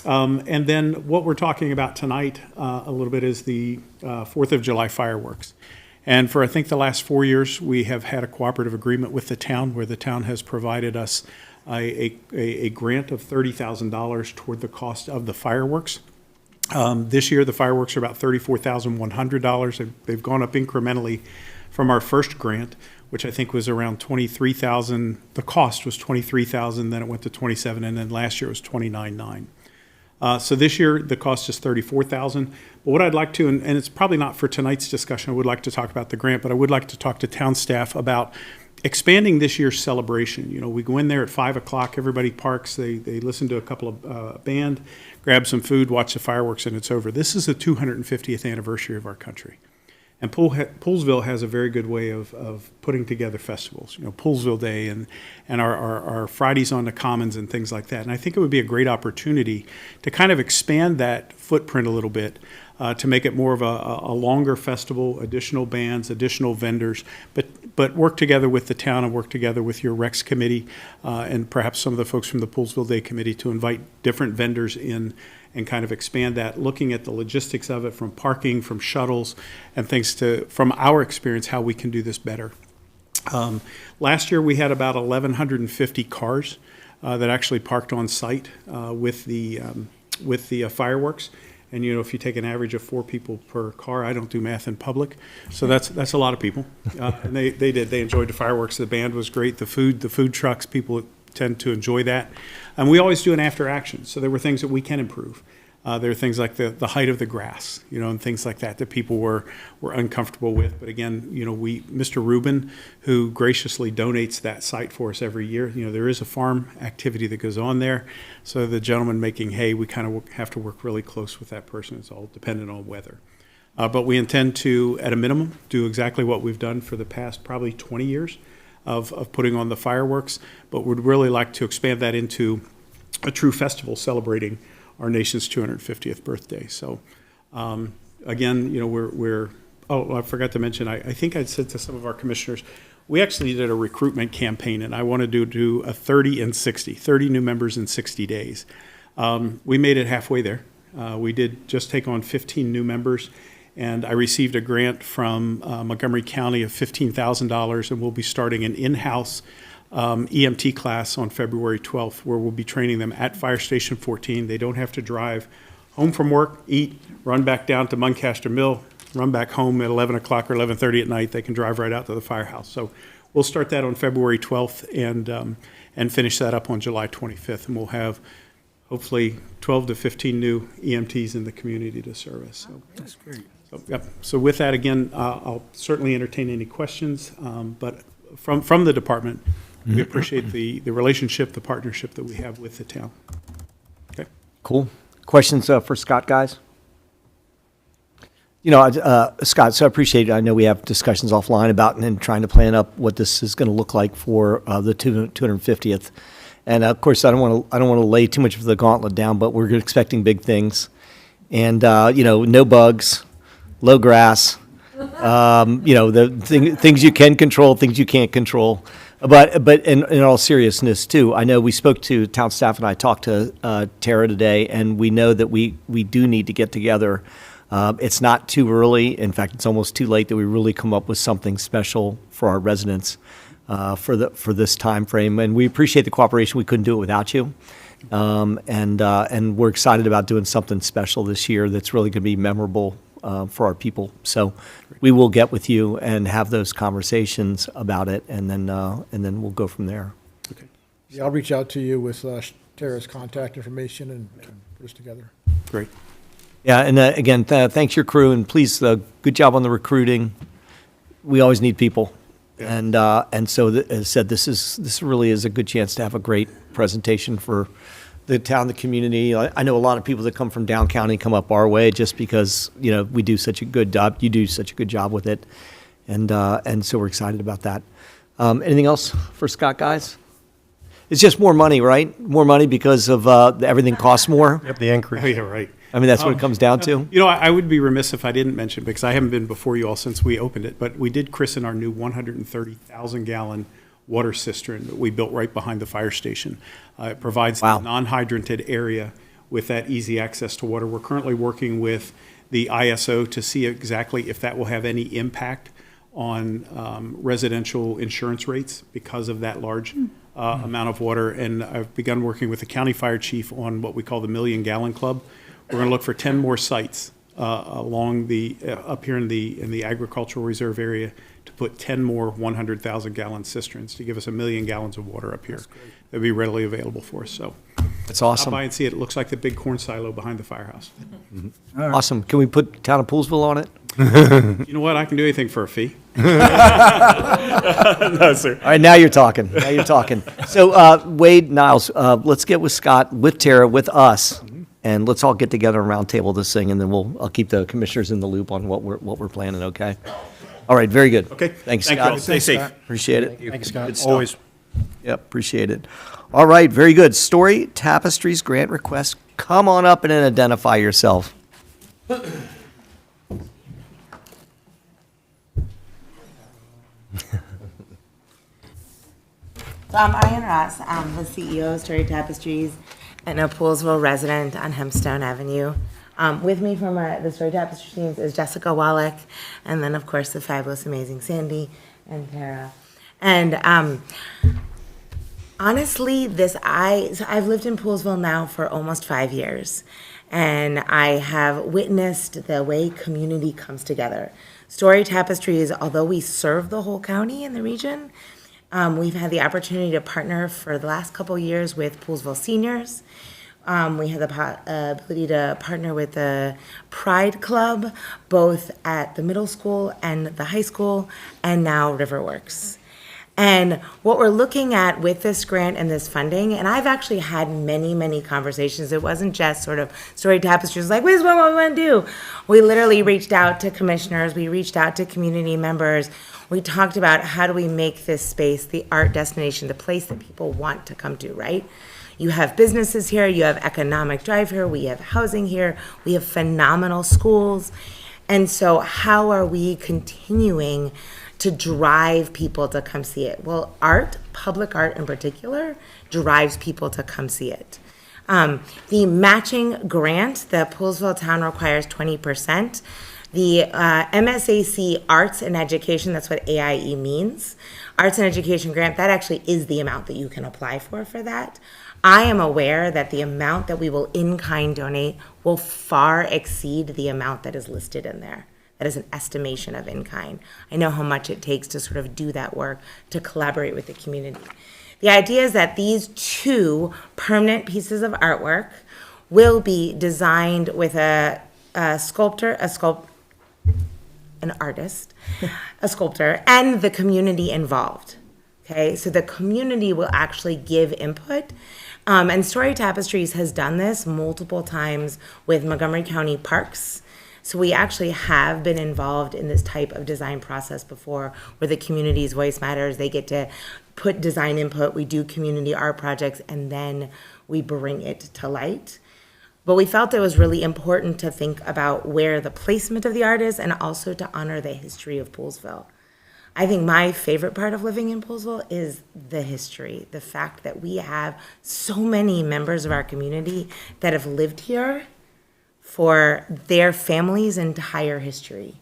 And then what we're talking about tonight a little bit is the 4th of July fireworks. And for, I think, the last 4 years, we have had a cooperative agreement with the town where the town has provided us a grant of $30,000 toward the cost of the fireworks. This year, the fireworks are about $34,100. They've gone up incrementally from our first grant, which I think was around $23,000. The cost was $23,000, then it went to $27,000, and then last year it was $29,900. So this year, the cost is $34,000. But what I'd like to, and it's probably not for tonight's discussion, I would like to talk about the grant, but I would like to talk to town staff about expanding this year's celebration. We go in there at 5 o'clock, everybody parks, they listen to a couple of band, grab some food, watch the fireworks, and it's over. This is the 250th anniversary of our country. And Poolesville has a very good way of putting together festivals, Poolesville Day and our Fridays on the Commons and things like that. And I think it would be a great opportunity to kind of expand that footprint a little bit, to make it more of a longer festival, additional bands, additional vendors, but work together with the town and work together with your Recs committee, and perhaps some of the folks from the Poolesville Day committee to invite different vendors in and kind of expand that, looking at the logistics of it, from parking, from shuttles, and things from our experience, how we can do this better. Last year, we had about 1,150 cars that actually parked on site with the fireworks. And, if you take an average of 4 people per car, I don't do math in public, so that's a lot of people. And they enjoyed the fireworks. The band was great. The food trucks, people tend to enjoy that. And we always do an after action, so there were things that we can improve. There are things like the height of the grass, and things like that people were uncomfortable with. But again, Mr. Rubin, who graciously donates that site for us every year, there is a farm activity that goes on there. So the gentleman making hay, we kind of have to work really close with that person. It's all dependent on weather. But we intend to, at a minimum, do exactly what we've done for the past probably 20 years of putting on the fireworks, but would really like to expand that into a true festival celebrating our nation's 250th birthday. So, again, I forgot to mention, I think I said to some of our commissioners, we actually did a recruitment campaign, and I wanted to do a 30 new members in 60 days. We made it halfway there. We did just take on 15 new members, and I received a grant from Montgomery County of $15,000, and we'll be starting an in-house EMT class on February 12th, where we'll be training them at Fire Station 14. They don't have to drive home from work, eat, run back down to Muncaster Mill, run back home at 11 o'clock or 11:30 at night. They can drive right out to the firehouse. So we'll start that on February 12th and finish that up on July 25th. And we'll have hopefully 12 to 15 new EMTs in the community to service. So, That's great. So with that, again, I'll certainly entertain any questions, but from the department, we appreciate the relationship, the partnership that we have with the town. Okay. Cool. Questions for Scott, guys? Scott, so I appreciate it. I know we have discussions offline about and trying to plan up what this is going to look like for the 250th. And of course, I don't want to lay too much of the gauntlet down, but we're expecting big things. And no bugs, low grass, the things you can control, things you can't control. But in all seriousness too, I know we spoke to town staff and I talked to Tara today, and we know that we do need to get together. It's not too early. In fact, it's almost too late that we really come up with something special for our residents for this time frame. And we appreciate the cooperation. We couldn't do it without you. And we're excited about doing something special this year that's really going to be memorable for our people. So we will get with you and have those conversations about it, and then we'll go from there. Okay. Yeah, I'll reach out to you with Tara's contact information and put us together. Great. Yeah, and again, thanks your crew, and please, good job on the recruiting. We always need people, yeah. And so as I said, this really is a good chance to have a great presentation for the town, the community. I know a lot of people that come from down county come up our way just because we do such a good job. You do such a good job with it, and so we're excited about that. Anything else for Scott, guys? It's just more money, right? More money because of everything costs more. Yep, the increase. Oh, yeah, right. I mean, that's what it comes down to. I would be remiss if I didn't mention, because I haven't been before you all since we opened it, but we did christen our new 130,000-gallon water cistern that we built right behind the fire station. It provides the non-hydranted area with that easy access to water. We're currently working with the ISO to see exactly if that will have any impact on residential insurance rates because of that large amount of water. And I've begun working with the county fire chief on what we call the Million Gallon Club. We're going to look for 10 more sites along up here in the agricultural reserve area to put 10 more 100,000-gallon cisterns to give us 1 million gallons of water up here that would be readily available for us. So that's awesome. Stop by and see it. It looks like the big corn silo behind the firehouse. Mm-hmm. Right. Awesome. Can we put town of Poolesville on it? You know what? I can do anything for a fee. No, sir. All right, now you're talking. So Wade, Niles, let's get with Scott, with Tara, with us, and let's all get together and round table this thing, and then I'll keep the commissioners in the loop on what we're planning, okay? All right, very good. Okay. Thanks, Thank you Scott. all. Stay safe. Appreciate it. Thank you, Scott. Good stuff. Always. Yep, appreciate it. All right, very good. Story Tapestries grant request. Come on up and identify yourself. So I'm Ariane Ross. I'm the CEO of Story Tapestries and a Poolesville resident on Hempstone Avenue. With me from the Story Tapestries teams is Jessica Wallach, and then, of course, the fabulous, amazing Sandy and Tara. And honestly, I've lived in Poolesville now for almost 5 years, and I have witnessed the way community comes together. Story Tapestries, although we serve the whole county and the region, we've had the opportunity to partner for the last couple years with Poolesville seniors. We had the ability to partner with the Pride Club, both at the middle school and the high school, and now Riverworks. And what we're looking at with this grant and this funding, and I've actually had many, many conversations. It wasn't just sort of Story Tapestries like, this is what we want to do. We literally reached out to commissioners. We reached out to community members. We talked about how do we make this space the art destination, the place that people want to come to, right? You have businesses here, you have economic drive here, we have housing here, we have phenomenal schools. And so how are we continuing to drive people to come see it? Well, art, public art in particular, drives people to come see it. The matching grant, the Poolesville town requires 20%. The MSAC Arts and Education, that's what AIE means, Arts and Education Grant, that actually is the amount that you can apply for that. I am aware that the amount that we will in-kind donate will far exceed the amount that is listed in there. That is an estimation of in-kind. I know how much it takes to sort of do that work, to collaborate with the community. The idea is that these 2 permanent pieces of artwork will be designed with an artist, a sculptor, and the community involved. Okay, so the community will actually give input. And Story Tapestries has done this multiple times with Montgomery County Parks. So we actually have been involved in this type of design process before, where the community's voice matters. They get to put design input. We do community art projects, and then we bring it to light. But we felt it was really important to think about where the placement of the art is, and also to honor the history of Poolesville. I think my favorite part of living in Poolesville is the history, the fact that we have so many members of our community that have lived here for their family's entire history.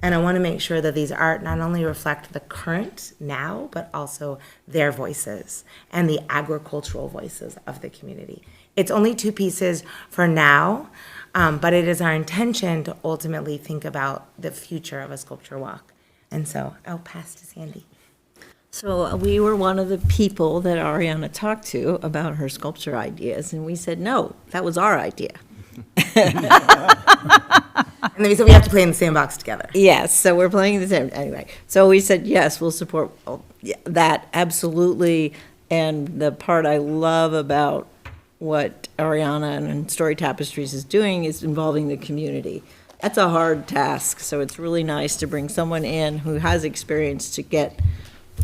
And I want to make sure that these art not only reflect the current now, but also their voices and the agricultural voices of the community. It's only 2 pieces for now, but it is our intention to ultimately think about the future of a sculpture walk. And so I'll pass to Sandy. So we were one of the people that Ariana talked to about her sculpture ideas, and we said, no, that was our idea. And then we said we have to play in the same box together. Yes, so we're playing the same, anyway. So we said, yes, we'll support that, absolutely. And the part I love about what Ariana and Story Tapestries is doing is involving the community. That's a hard task, so it's really nice to bring someone in who has experience to get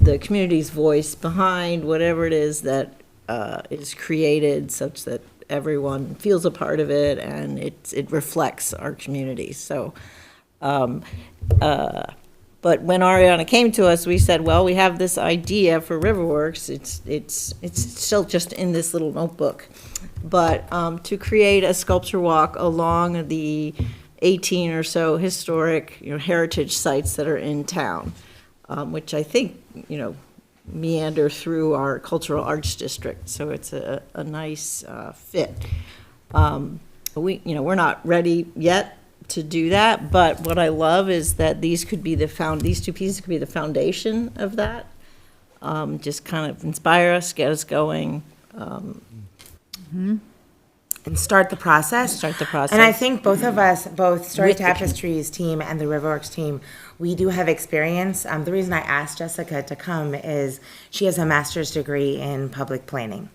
the community's voice behind whatever it is that is created, such that everyone feels a part of it and it reflects our community. So, but when Ariana came to us, we said, well, we have this idea for Riverworks. It's still just in this little notebook, but to create a sculpture walk along the 18 or so historic, heritage sites that are in town, which I think, meander through our cultural arts district. So it's a nice fit. We're not ready yet to do that, but what I love is that these 2 pieces could be the foundation of that. Just kind of inspire us, get us going. And start the process. And I think both of us, both Story Tapestries team and the Riverworks team, we do have experience. The reason I asked Jessica to come is she has a master's degree in public planning.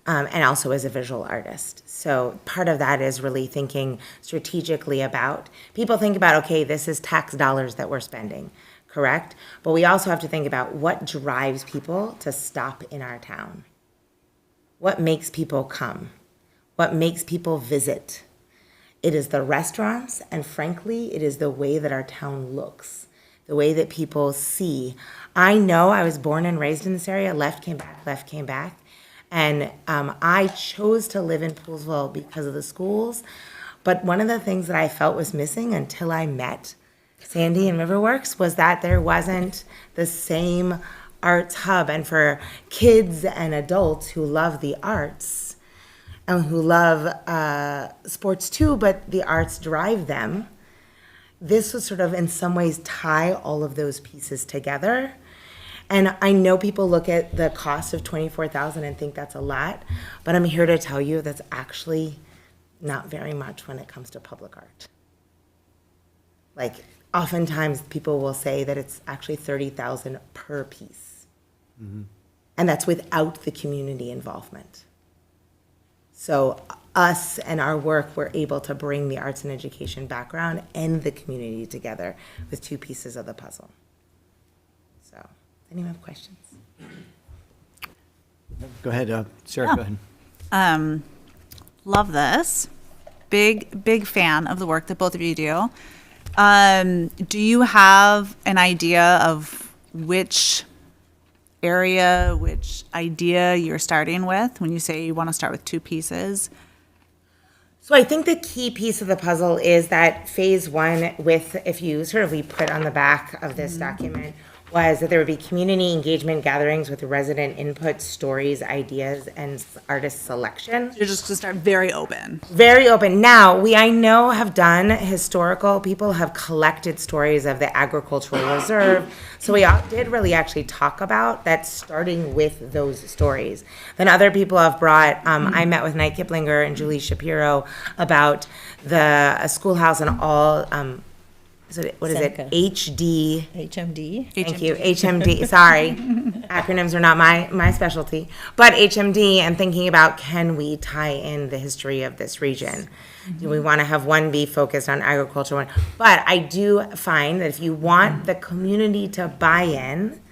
and also as a visual artist. So part of that is really thinking strategically about, people think about, okay, this is tax dollars that we're spending, correct? But we also have to think about what drives people to stop in our town. What makes people come? What makes people visit? It is the restaurants, and frankly, it is the way that our town looks, the way that people see. I know I was born and raised in this area, left, came back. And I chose to live in Poolesville because of the schools. But one of the things that I felt was missing until I met Sandy and Riverworks was that there wasn't the same arts hub. And for kids and adults who love the arts, and who love sports too, but the arts drive them, this would sort of in some ways tie all of those pieces together. And I know people look at the cost of $24,000 and think that's a lot, but I'm here to tell you that's actually not very much when it comes to public art. Like, oftentimes people will say that it's actually $30,000 per piece. Mm-hmm. And that's without the community involvement. So us and our work, we're able to bring the arts and education background and the community together with two pieces of the puzzle. So, anyone have questions? Go ahead, Sarah, go ahead. Love this. Big fan of the work that both of you do. Do you have an idea of which area, which idea you're starting with when you say you want to start with two pieces? So I think the key piece of the puzzle is that phase one with, if you sort of, we put on the back of this document, was that there would be community engagement gatherings with resident input, stories, ideas, and artist selection. You're just to start very open. Very open. Now, we, I know, have done historical, people have collected stories of the agricultural reserve. So we did really actually talk about that, starting with those stories. Then other people have brought, I met with Knight Kiplinger and Julie Shapiro about the schoolhouse and all, what is it? Seneca. HD. HMD. Thank you, HMD, sorry. Acronyms are not my specialty. But HMD, and thinking about, can we tie in the history of this region? Do we want to have one be focused on agriculture? But I do find that if you want the community to buy in,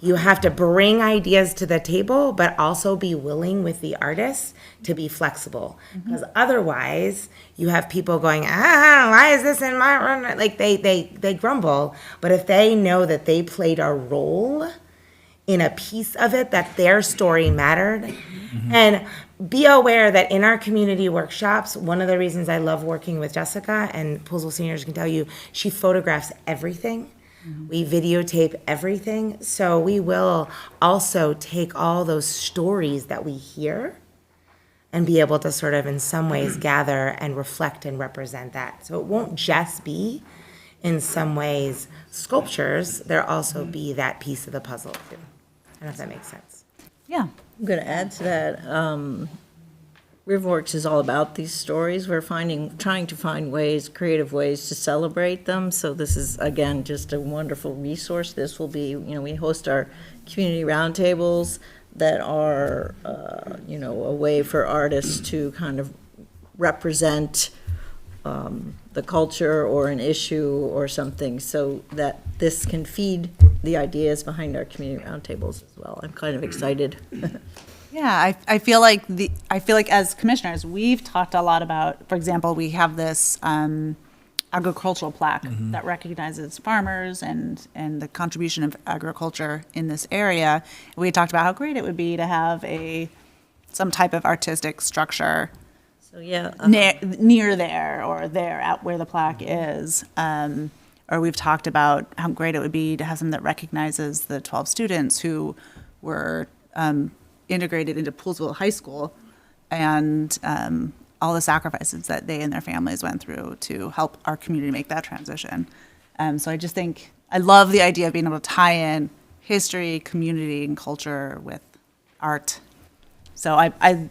you have to bring ideas to the table, but also be willing with the artists to be flexible. Because otherwise, you have people going, why is this in my run? Like, they grumble. But if they know that they played a role in a piece of it, that their story mattered. And be aware that in our community workshops, one of the reasons I love working with Jessica, and Poolesville seniors can tell you, she photographs everything. We videotape everything. So we will also take all those stories that we hear and be able to sort of in some ways gather and reflect and represent that. So it won't just be, in some ways, sculptures. There'll also be that piece of the puzzle too. I don't know if that makes sense. Yeah. I'm going to add to that. Riverworks is all about these stories. We're trying to find ways, creative ways to celebrate them. So this is, again, just a wonderful resource. This will be, we host our community roundtables that are, a way for artists to kind of represent the culture or an issue or something, so that this can feed the ideas behind our community roundtables as well. I'm kind of excited. Yeah, I feel like as commissioners, we've talked a lot about, for example, we have this agricultural plaque that recognizes farmers and the contribution of agriculture in this area. We talked about how great it would be to have some type of artistic structure. So yeah, near there or there at where the plaque is. Or we've talked about how great it would be to have something that recognizes the 12 students who were integrated into Poolesville High School and all the sacrifices that they and their families went through to help our community make that transition. So I just think, I love the idea of being able to tie in history, community, and culture with art. So I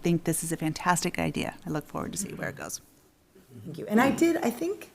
think this is a fantastic idea. I look forward to see where it goes. Thank you. And I think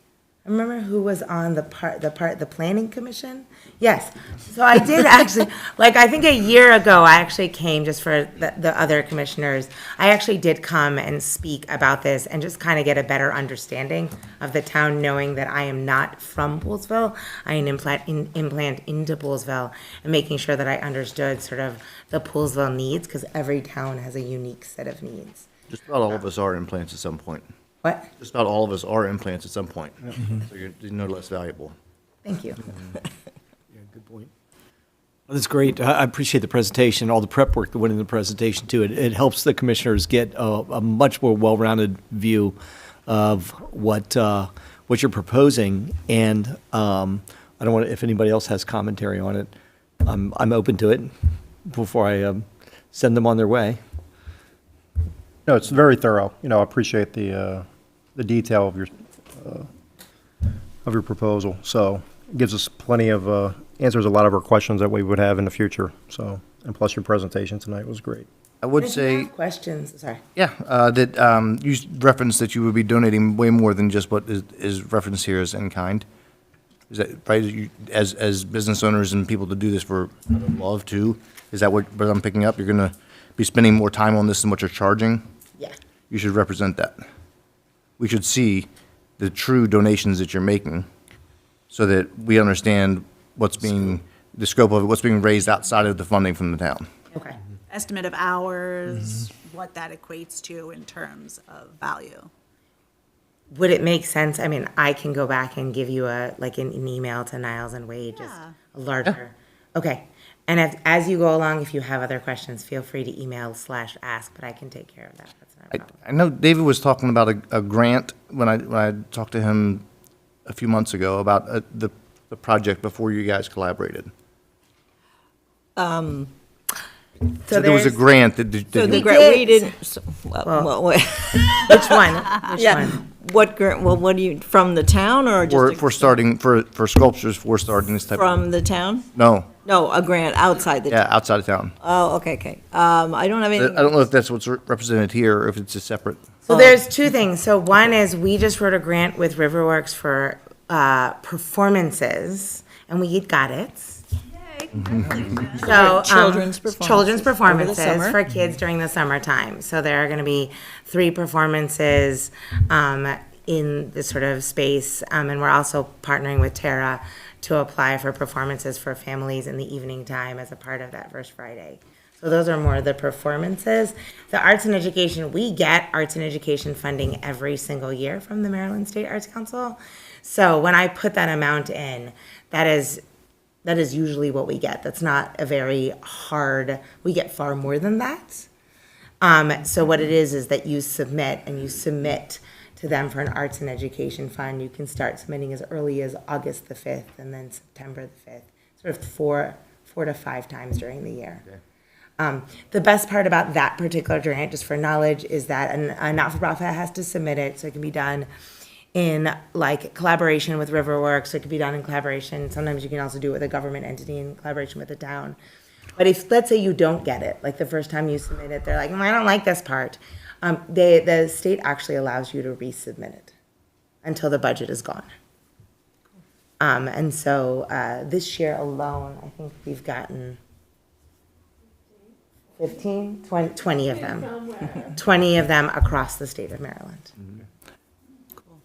Remember who was on the planning commission? Yes. So I did actually, like, I think a year ago, I actually came just for the other commissioners. I actually did come and speak about this and just kind of get a better understanding of the town, knowing that I am not from Poolesville. I am implant into Poolesville and making sure that I understood sort of the Poolesville needs, because every town has a unique set of needs. Just about all of us are implants at some point. What? Just about all of us are implants at some point. So you're no less valuable. Thank you. Good point. Well, that's great. I appreciate the presentation, all the prep work that went into the presentation too. It helps the commissioners get a much more well-rounded view of what you're proposing. And I don't want to, if anybody else has commentary on it, I'm open to it before I send them on their way. No, it's very thorough. I appreciate the detail of your proposal. So it gives us plenty of, answers a lot of our questions that we would have in the future. So, and plus your presentation tonight was great. I would If you say, have questions, sorry. yeah, that you referenced that you would be donating way more than just what is referenced here as in kind. Is that right? As business owners and people to do this for love too, is that what I'm picking up? You're going to be spending more time on this than what you're charging? Yeah. You should represent that. We should see the true donations that you're making so that we understand the scope of it, what's being raised outside of the funding from the town. Okay. Estimate of hours, what that equates to in terms of value. Would it make sense? I mean, I can go back and give you an email to Niles and Wade, just a larger. Okay. And as you go along, if you have other questions, feel free to email/ask, but I can take care of that. That's not a problem. I know David was talking about a grant when I talked to him a few months ago about the project before you guys collaborated. So there was a there's- grant that. So the We grant, we did. didn't, so, Well, wait. Which one? Which Yeah, one? what grant, well, what do you, from the town or just? For starting, for sculptures, for starting this type of. From the town? No, No, a grant outside the. yeah, outside of town. Oh, okay. I don't have I anything. don't know if that's what's represented here or if it's a separate. So there's two things. So one is we just wrote a grant with Riverworks for performances, and we got it. So Children's performances children's over the performances summer. for kids during the summertime. So there are going to be 3 performances in this sort of space, and we're also partnering with Tara to apply for performances for families in the evening time as a part of that First Friday. So those are more the performances. The arts and education, we get arts and education funding every single year from the Maryland State Arts Council. So when I put that amount in, that is usually what we get. That's not a very hard, we get far more than that. So what it is that you submit to them for an arts and education fund. You can start submitting as early as August the 5th and then September the 5th, sort of four to 5 times during the year. Okay. The best part about that particular grant, just for knowledge, is that a not-for-profit has to submit it, so it can be done in like collaboration with Riverworks. It could be done in collaboration. Sometimes you can also do it with a government entity in collaboration with the town. But if, let's say you don't get it, like the first time you submit it, they're like, I don't like this part. The state actually allows you to resubmit it until the budget is gone. And so this year alone, I think we've gotten 20 of them. 20 of them across the state of Maryland.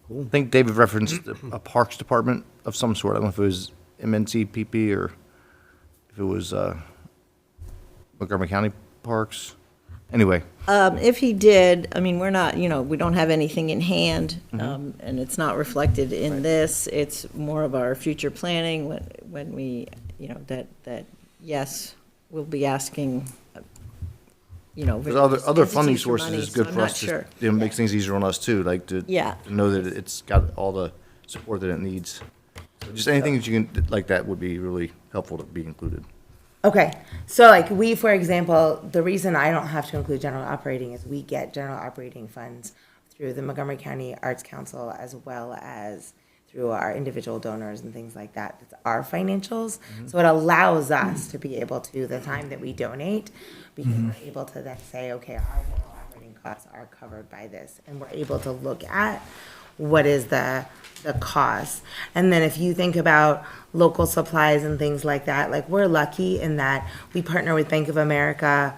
I think David referenced a parks department of some sort. I don't know if it was MNCPP or if it was Montgomery County Parks. Anyway, If he did, I mean, we're not, we don't have anything in hand, and it's not reflected in this. It's more of our future planning when we, that yes, we'll be asking, there's other funding entities for sources money, is good so for I'm us. not To, sure. it makes things easier on us too, like to know that it's got all the support that it needs. So just anything that you can like that would be really helpful to be included. Okay, so like we, for example, the reason I don't have to include general operating is we get general operating funds through the Montgomery County Arts Council as well as through our individual donors and things like that. That's our financials. So it allows us to be able to, the time that we donate, because we're able to then say, okay, our general operating costs are covered by this. And we're able to look at what is the cost. And then if you think about local supplies and things like that, like we're lucky in that we partner with Bank of America,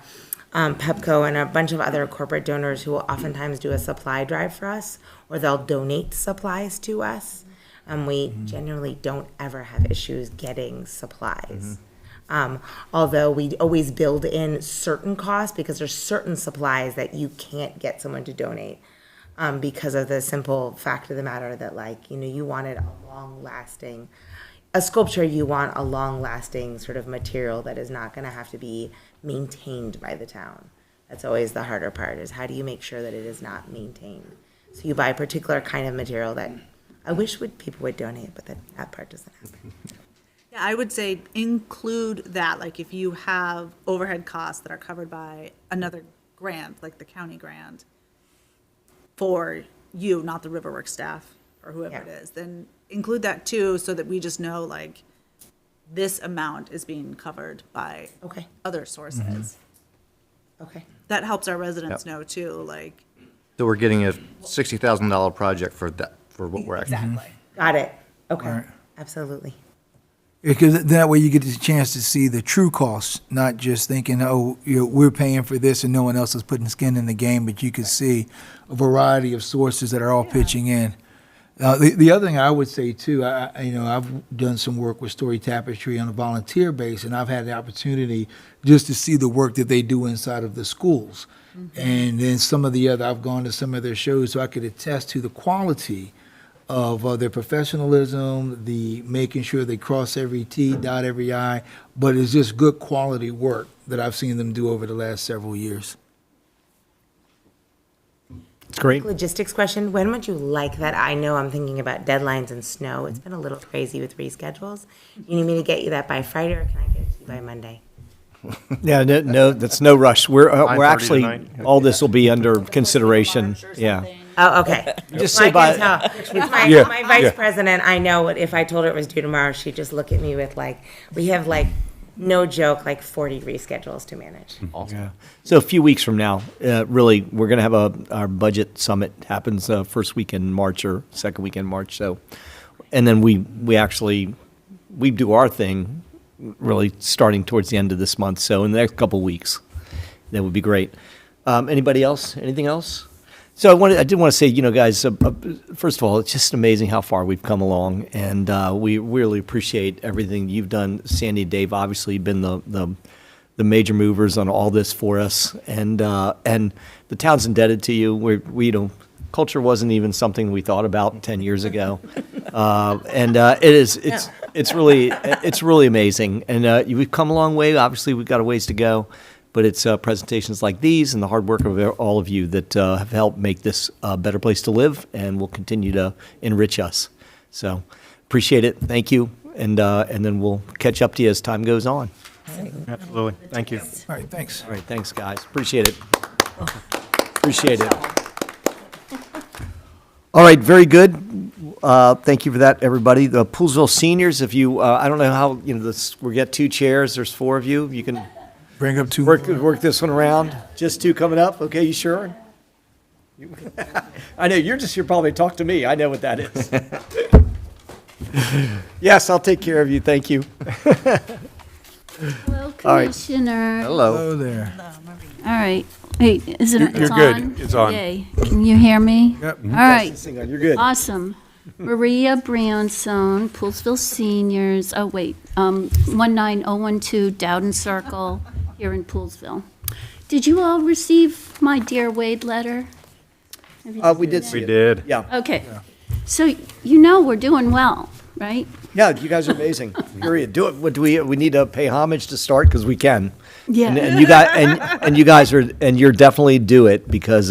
Pepco, and a bunch of other corporate donors who will oftentimes do a supply drive for us, or they'll donate supplies to us. And we generally don't ever have issues getting supplies. Although we always build in certain costs because there's certain supplies that you can't get someone to donate because of the simple fact of the matter that, like, you wanted a sculpture, you want a long-lasting sort of material that is not going to have to be maintained by the town. That's always the harder part, is how do you make sure that it is not maintained? So you buy a particular kind of material that I wish people would donate, but that part doesn't happen. Yeah, I would say include that, like if you have overhead costs that are covered by another grant, like the county grant, for you, not the Riverworks staff or whoever it is, then include that too, so that we just know, like, this amount is being covered by other sources. Okay. That helps our residents know too, like. So we're getting a $60,000 project for that, for what we're actually. Exactly. Got it. Okay. All right. Absolutely. Because that way you get the chance to see the true costs, not just thinking, we're paying for this and no one else is putting skin in the game, but you can see a variety of sources that are all pitching in. The other thing I would say too, I've done some work with Story Tapestry on a volunteer base, and I've had the opportunity just to see the work that they do inside of the schools. And then I've gone to some of their shows, so I could attest to the quality of their professionalism, the making sure they cross every T, dot every I, but it's just good quality work that I've seen them do over the last several years. It's great. Logistics question, when would you like that? I know I'm thinking about deadlines and snow. It's been a little crazy with reschedules. You need me to get you that by Friday, or can I get it to you by Monday? Yeah, no, that's no rush. We're 9:30 actually, tonight. all this will be under consideration, yeah. Oh, okay. Just I say by- can tell. With my, Yeah, my vice yeah. president, I know what, if I told her it was due tomorrow, she'd just look at me with we have no joke, 40 reschedules to manage. Yeah. So a few weeks from now, really, we're going to have our budget summit happens first week in March or second week in March. So, and then we do our thing really starting towards the end of this month. So in the next couple of weeks, that would be great. Anybody else? Anything else? So I did want to say, guys, first of all, it's just amazing how far we've come along, and we really appreciate everything you've done. Sandy and Dave, obviously, you've been the major movers on all this for us, and the town's indebted to you. Culture wasn't even something we thought about 10 years ago, and it's really amazing, and we've come a long way. Obviously, we've got a ways to go. But it's presentations like these and the hard work of all of you that have helped make this a better place to live and will continue to enrich us. So appreciate it. Thank you. And then we'll catch up to you as time goes on. Absolutely. Thank you. All right, thanks. All right. Thanks, guys. Appreciate it. Appreciate it. All right. Very good. Thank you for that, everybody. The Poolesville seniors, if you, I don't know how, we get 2 chairs. There's 4 of you. You can Bring up 2. work this one around. Just 2 coming up. Okay, you sure? I know, you're just here probably to talk to me. I know what that is. Yes, I'll take care of you. Thank you. Hello, All right. Commissioner. Hello there. All right. Hey, is it? You're it's good. on? It's on. Yay. Can you hear me? Yep. All right. You're good. Awesome. Maria Branson, Poolesville Seniors. Oh, wait. 19012 Dowden Circle here in Poolesville. Did you all receive my Dear Wade letter? Have you We did see We it. did. Yeah. Okay. So we're doing well, right? Yeah, you guys are amazing. Period. Do it. What do we need to pay homage to start because we can. Yeah. And you guys you're definitely do it because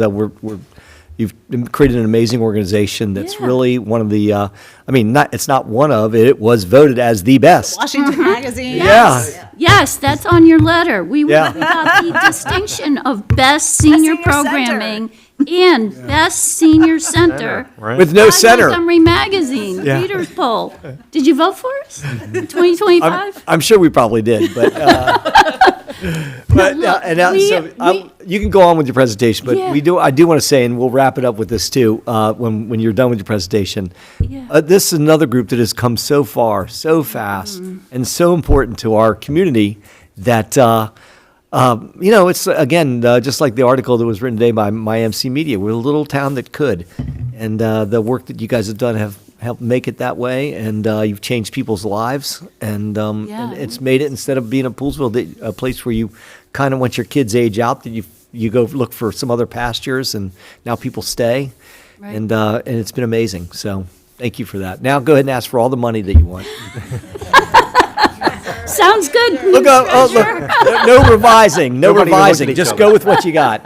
you've created an amazing organization that's really one of the. It's not one of it was voted as the best. Washington Magazine. Yeah. Yes, that's on your letter. We Yeah. got the distinction of best senior Senior programming and Best Senior Center. Right. With no by center. Montgomery Magazine, Yeah. readers poll. Did you vote for us? 2025? I'm sure we probably did, but, look, you can go on with your presentation, but Yeah. I do want to say, and we'll wrap it up with this too, when you're done with your presentation. Yeah. This is another group that has come so far, so fast, and so important to our community that, it's, again, just like the article that was written today by My MC Media, we're a little town that could. And the work that you guys have done have helped make it that way, and you've changed people's lives. And it's made it, instead of being a Poolesville, a place where you kind of, once your kids age out, that you go look for some other pastures, and now people stay. Right. And it's been amazing. So thank you for that. Now go ahead and ask for all the money that you want. Sounds good. Look, no revising, no Nobody even looked at revising. each Just other. go with what you got.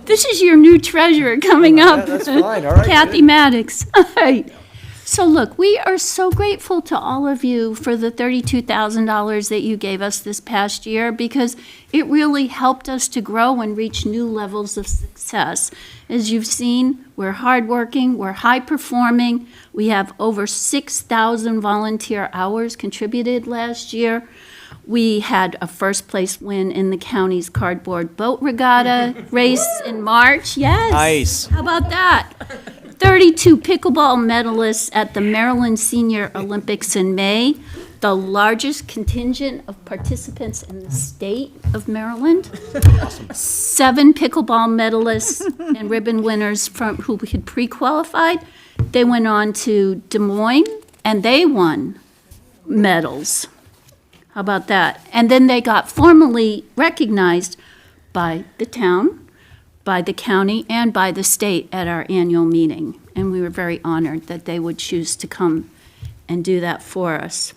This is your new treasurer coming up. that's fine. All right, Kathy Maddox. All right. So look, we are so grateful to all of you for the $32,000 that you gave us this past year, because it really helped us to grow and reach new levels of success. As you've seen, we're hardworking, we're high performing. We have over 6,000 volunteer hours contributed last year. We had a first place win in the county's cardboard boat regatta race in March. Yes. Nice. How about that? 32 pickleball medalists at the Maryland Senior Olympics in May, the largest contingent of participants in the state of Maryland. 7 pickleball medalists and ribbon winners who had pre-qualified. They went on to Des Moines, and they won medals. How about that? And then they got formally recognized by the town, by the county, and by the state at our annual meeting. And we were very honored that they would choose to come and do that for us.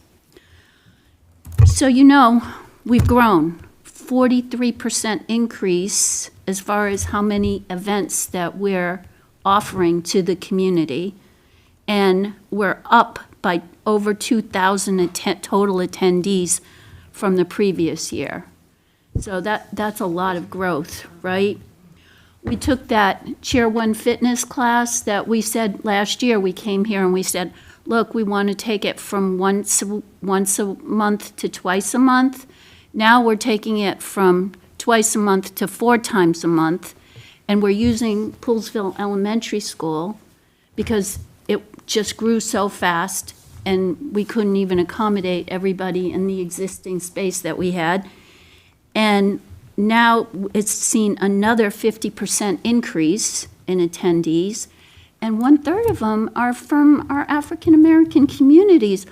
So we've grown 43% increase as far as how many events that we're offering to the community. And we're up by over 2,000 total attendees from the previous year. So that's a lot of growth, right? We took that Chair One Fitness class that we said last year. We came here and we said, look, we want to take it from once a month to twice a month. Now we're taking it from twice a month to 4 times a month. And we're using Poolesville Elementary School because it just grew so fast and we couldn't even accommodate everybody in the existing space that we had. And now it's seen another 50% increase in attendees, and 1/3 of them are from our African-American communities.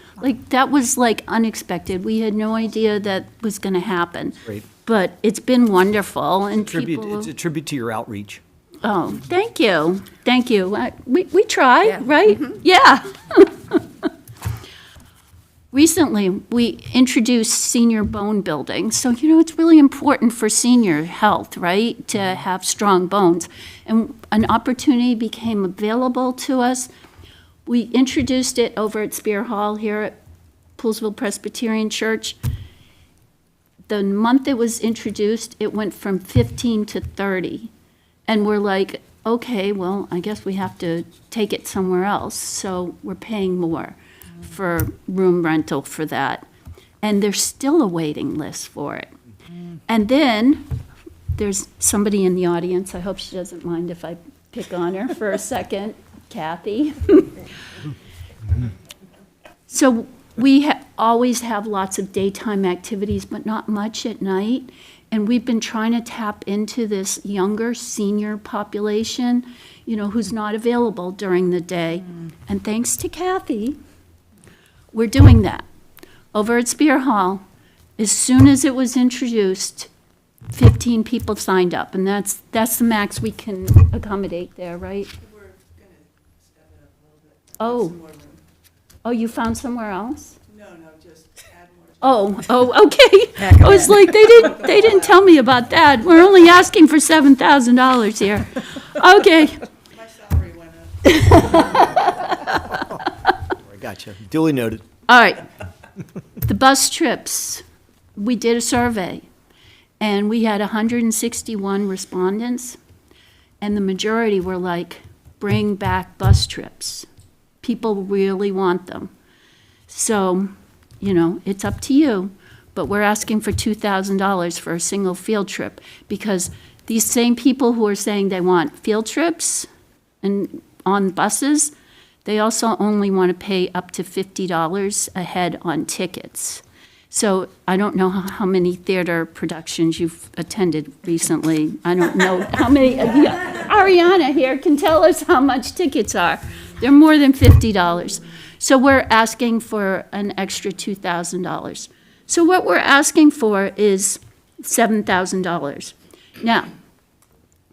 That was unexpected. We had no idea that was going to happen. Great. But it's been wonderful, and It's a tribute to your outreach. Oh, thank you. Thank you. We try, right? Yeah. Recently, we introduced senior bone building. So, it's really important for senior health, right, to have strong bones. And an opportunity became available to us. We introduced it over at Spear Hall here at Poolesville Presbyterian Church. The month it was introduced, it went from 15 to 30. And we're like, okay, well, I guess we have to take it somewhere else. So we're paying more for room rental for that. And there's still a waiting list for it. And then there's somebody in the audience, I hope she doesn't mind if I pick on her for a second, Kathy. So we always have lots of daytime activities, but not much at night. And we've been trying to tap into this younger senior population, who's not available during the day. And thanks to Kathy, we're doing that. Over at Spear Hall, as soon as it was introduced, 15 people signed up, and that's the max we can accommodate there, right? We're going to step it up a little bit. Some more room. Oh, you found somewhere else? No, just add more. Oh, okay. I was like, they didn't tell me about that. We're only asking for $7,000 here. Okay. My salary went up. Gotcha. Duly noted. All right. The bus trips, we did a survey, and we had 161 respondents. And the majority were like, bring back bus trips. People really want them. So, you know, it's up to you, but we're asking for $2,000 for a single field trip because these same people who are saying they want field trips and on buses, they also only want to pay up to $50 a head on tickets. So I don't know how many theater productions you've attended recently. I don't know how many. Ariana here can tell us how much tickets are. They're more than $50. So we're asking for an extra $2,000. So what we're asking for is $7,000. Now,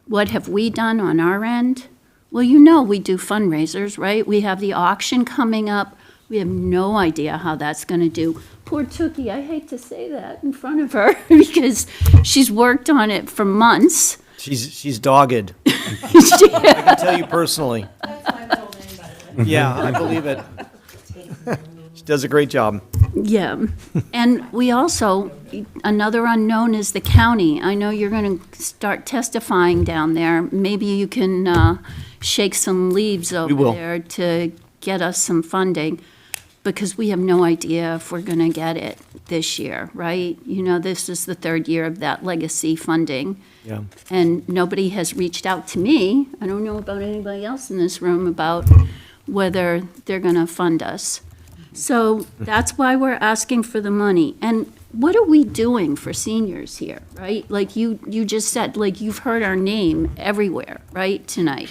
what have we done on our end? Well, you know we do fundraisers, right? We have the auction coming up. We have no idea how that's going to do. Poor Tookie, I hate to say that in front of her because she's worked on it for months. She's dogged. I can tell you personally. Yeah, I believe it. She does a great job. Yeah, and we also, another unknown is the county. I know you're going to start testifying down there. Maybe you can shake some leaves over there to get us some funding, because we have no idea if we're going to get it this year, right? You know, this is the third year of that legacy funding. Yeah. And nobody has reached out to me. I don't know about anybody else in this room about whether they're going to fund us. So that's why we're asking for the money. And what are we doing for seniors here, right? Like you just said, like you've heard our name everywhere, right, tonight.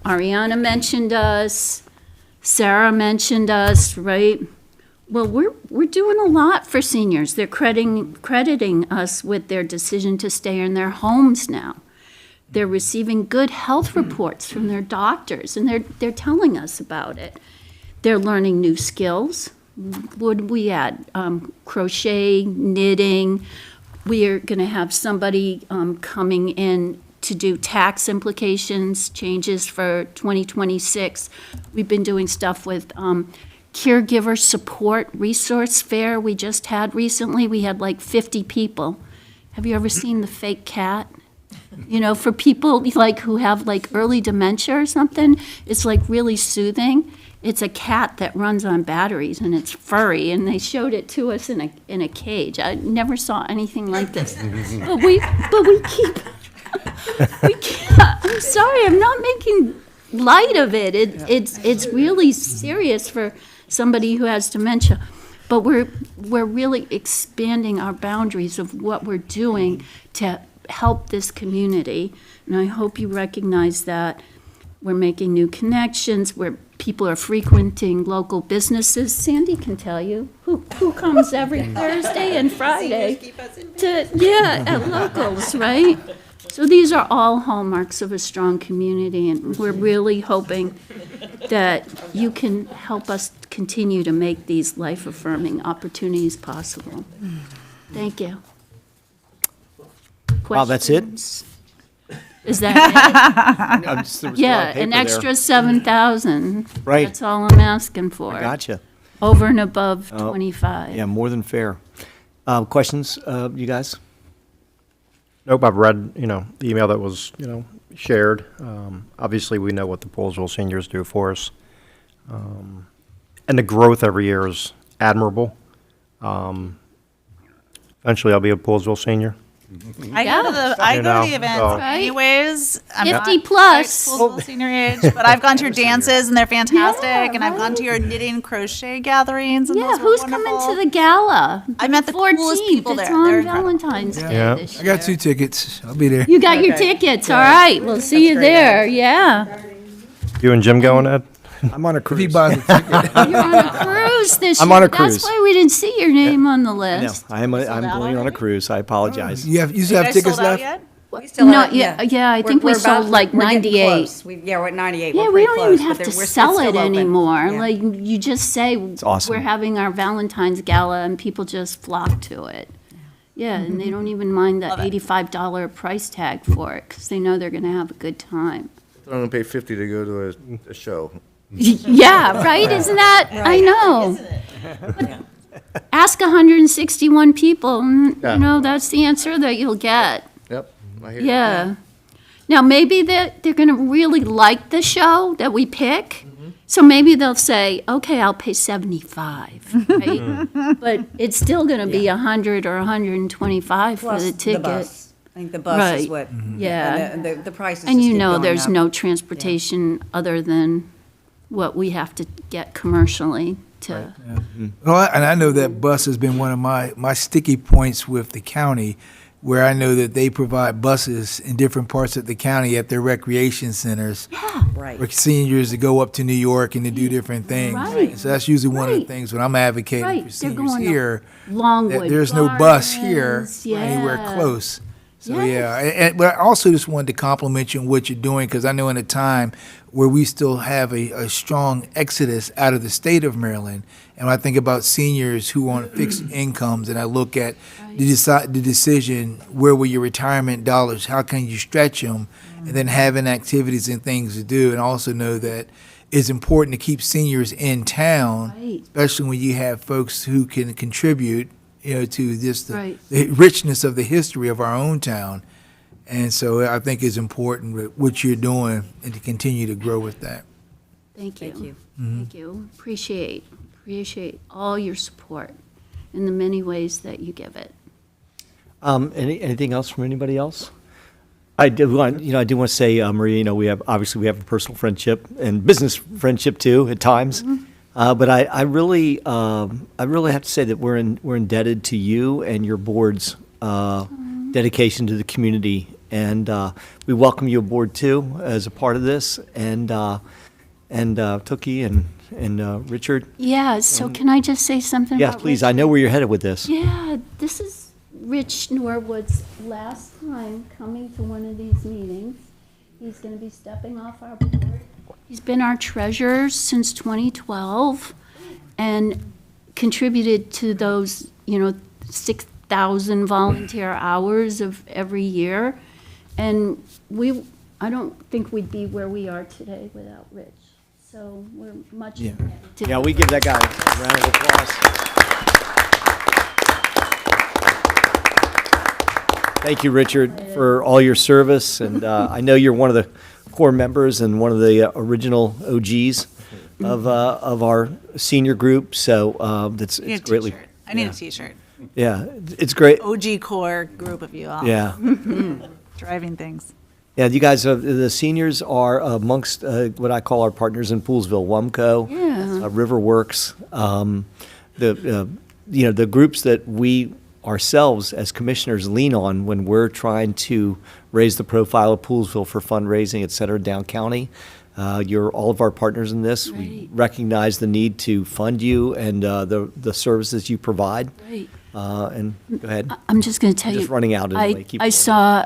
Ariana mentioned us. Sarah mentioned us, right? Well, we're doing a lot for seniors. They're crediting us with their decision to stay in their homes now. They're receiving good health reports from their doctors, and they're telling us about it. They're learning new skills. What did we add? Crochet, knitting. We are going to have somebody coming in to do tax implications, changes for 2026. We've been doing stuff with caregiver support resource fair we just had recently. We had like 50 people. Have you ever seen the fake cat? You know, for people like who have like early dementia or something, it's like really soothing. It's a cat that runs on batteries and it's furry, and they showed it to us in a cage. I never saw anything like this. But we keep I'm sorry, I'm not making light of it. It's really serious for somebody who has dementia. But we're really expanding our boundaries of what we're doing to help this community. And I hope you recognize that. We're making new connections, where people are frequenting local businesses. Sandy can tell you who comes every Thursday and Friday at locals, right? So these are all hallmarks of a strong community, and we're really hoping that you can help us continue to make these life-affirming opportunities possible. Thank you. Wow, that's it? Is that it? No, just, there was a lot Yeah, of paper an there. extra 7,000. Right. That's all I'm asking for. I gotcha. Over and above Oh, 25. Yeah, more than fair. Questions, you guys? Nope, I've read, the email that was, shared. Obviously, we know what the Poolesville seniors do for us. And the growth every year is admirable. Eventually, I'll be a Poolesville senior. I go to the events Right. anyways. I'm 50 not plus. quite full senior age, but I've gone to your dances and they're fantastic, and I've gone to your knitting crochet gatherings. And Yeah, those were who's wonderful. coming to the gala? I met the coolest 14th. people It's there. on They're incredible. Valentine's Day Yeah. this I year. got 2 tickets. I'll be there. You got your tickets, all right. We'll see you there, yeah. You and Jim going, Ed? I'm on a If he cruise. buys a ticket. You're on a cruise this year. I'm on a That's cruise. why we didn't see your name on the No, list. I'm going on a cruise. I apologize. You still have guys tickets sold out left? yet? We still No, have- yeah, I think we We're about sold to- like we're getting 98. close. We're at 98. Yeah, We're we pretty don't even close, have but to we're- it's sell still it open. anymore. Yeah. Like, you just say, awesome. we're having our Valentine's Gala, and people just flock to it. Yeah, and they don't even mind the $85 price tag for it, because they know they're going to have a good time. I'm going to pay 50 to go to a show. Yeah, right? Isn't that? I know. But ask 161 people, and, Yeah. that's the answer that you'll get. Yep. I hear you. Yeah. Now, maybe they're going to really like the show that we pick, so maybe they'll say, okay, I'll pay 75, right? But it's still going to be 100 or 125 for Plus the ticket. bus. I think the bus is Right. what. Yeah. And the prices And just you keep know, going there's up. no transportation other than what we have to get commercially to. Well, and I know that bus has been one of my sticky points with the county, where I know that they provide buses in different parts of the county at their recreation centers. Right. For seniors to go up to New York and to do different things. Right. So that's usually one of the Right. things when I'm advocating Right. for They're seniors going to here, Longwood that there's no bus here Gardens, anywhere yeah. close. So, Yes. yeah, but I also just wanted to compliment you on what you're doing, because I know in a time where we still have a strong exodus out of the state of Maryland, and when I think about seniors who are on fixed incomes, and I look at the decision, where will your retirement dollars, how can you stretch them, and then having activities and things to do, and also know that it's important to keep seniors in town, Right. especially when you have folks who can contribute, to just Right. the richness of the history of our own town. And so I think it's important what you're doing and to continue to grow with that. Thank you. Thank you. Thank you. Appreciate all your support in the many ways that you give it. Anything else from anybody else? I do want to say, Maria, we have a personal friendship and business friendship too at times. But I really have to say that we're indebted to you and your board's dedication to the community, and we welcome you aboard too as a part of this, and Tookie and Richard. Yeah, so can I just say something Yes, about please. Richard? I know where you're headed with this. Yeah, this is Rich Norwood's last time coming to one of these meetings. He's going to be stepping off our board. He's been our treasurer since 2012 and contributed to those, 6,000 volunteer hours of every year. And I don't think we'd be where we are today without Rich. So we're much indebted to Yeah, we give that guy a round of applause. Thank you, Richard, for all your service, and I know you're one of the core members and one of the original OGs of our senior group. So it's I need a greatly. t-shirt. I need a t-shirt. Yeah, it's great. OG core group of you all. Yeah. Driving things. Yeah, you guys, the seniors are amongst what I call our partners in Poolesville, WUMCO, Riverworks, the groups that we ourselves as commissioners lean on when we're trying to raise the profile of Poolesville for fundraising, et cetera, down county. You're all of our partners in this. Right. We recognize the need to fund you and the services you provide. Right. And go ahead. I'm just going to tell you. Just running out anyway. Keep I going. saw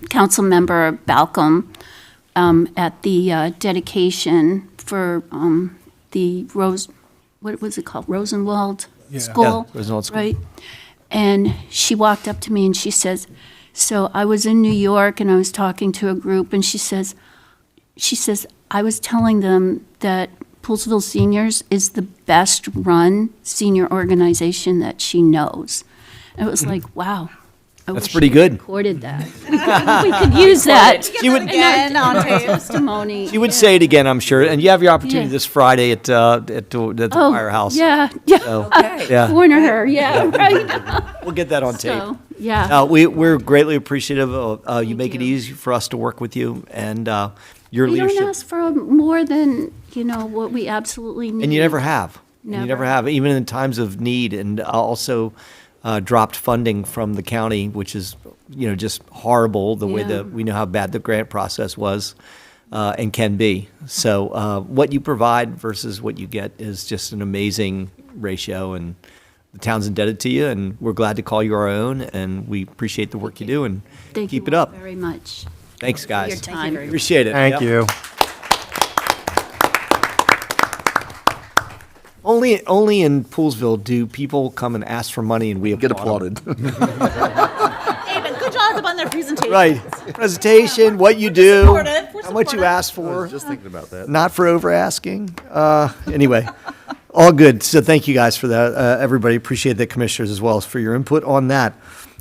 council member Balcom at the dedication for the what was it called? Rosenwald School. Yeah, Rosenwald School. Right. And she walked up to me and she says, so I was in New York and I was talking to a group and she says, I was telling them that Poolesville Seniors is the best run senior organization that she knows. And it was like, wow. I That's wish pretty we good. Recorded that. We could use that. She would again on tape. Testimony. You would say it again, I'm sure, and you have your opportunity Yeah. this Friday at the firehouse. Yeah. So, yeah. Corner her. Yeah. Right. We'll get that on tape. So, yeah. We're greatly appreciative of you Thank make it you. easy for us to work with you and your We leadership. don't ask for more than what we absolutely need. And you never have. And you never Never. have, even in times of need, and also dropped funding from the county, which is, just horrible, the way Yeah. that we know how bad the grant process was and can be. So what you provide versus what you get is just an amazing ratio, and the town's indebted to you, and we're glad to call you our own, and we appreciate the work you do, and Thank keep you it all up. very much. Thanks, guys. your time. Appreciate it. Thank Yep. you. Only in Poolesville do people come and ask for money and we Get applaud applauded. Hey, but good job on their presentation. Right. Presentation, what you do, supportive. We're how much you supportive. ask I for, was just thinking about that. not for over asking. Anyway, all good. So thank you guys for that. Everybody appreciate the commissioners as well as for your input on that.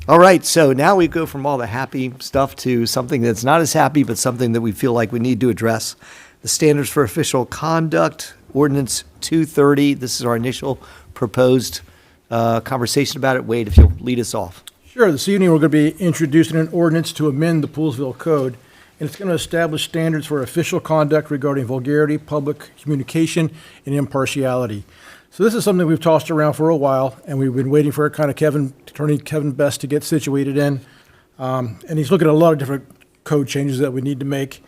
All right, so now we go from all the happy stuff to something that's not as happy, but something that we feel like we need to address. The standards for official conduct, Ordinance 230. This is our initial proposed conversation about it. Wade, if you'll lead us off. Sure. This evening, we're going to be introducing an ordinance to amend the Poolesville Code, and it's going to establish standards for official conduct regarding vulgarity, public communication, and impartiality. So this is something we've tossed around for a while, and we've been waiting for Attorney Kevin Best to get situated in. And he's looking at a lot of different code changes that we need to make.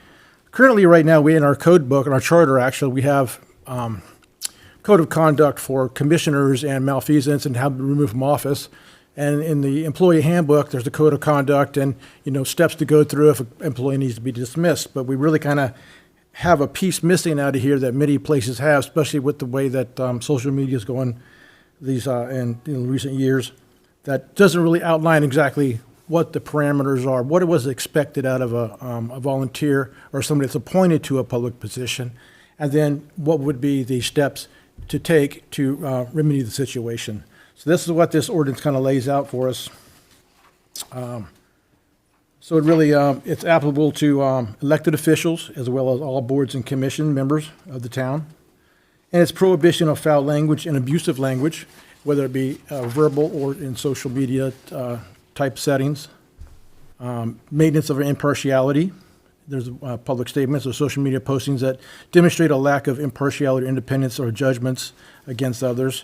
Currently, right now, we in our code book, in our charter, actually, we have code of conduct for commissioners and malfeasance and how to remove from office. And in the employee handbook, there's the code of conduct and, steps to go through if an employee needs to be dismissed. But we really kind of have a piece missing out of here that many places have, especially with the way that social media is going in recent years, that doesn't really outline exactly what the parameters are, what it was expected out of a volunteer or somebody that's appointed to a public position, and then what would be the steps to take to remedy the situation. So this is what this ordinance kind of lays out for us. So it really, it's applicable to elected officials as well as all boards and commission members of the town. And it's prohibition of foul language and abusive language, whether it be verbal or in social media type settings. Maintenance of impartiality. There's public statements or social media postings that demonstrate a lack of impartiality, independence, or judgments against others.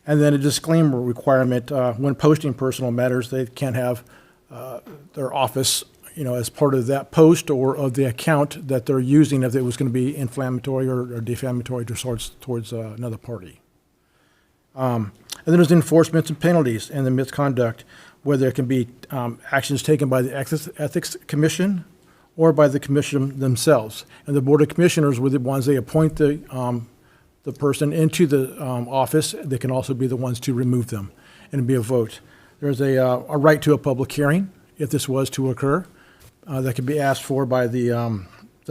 And then a disclaimer requirement when posting personal matters, they can't have their office, as part of that post or of the account that they're using if it was going to be inflammatory or defamatory towards another party. And then there's enforcements and penalties and the misconduct, whether it can be actions taken by the Ethics Commission or by the commission themselves. And the Board of Commissioners were the ones, they appoint the person into the office. They can also be the ones to remove them, and it'd be a vote. There's a right to a public hearing if this was to occur. That could be asked for by the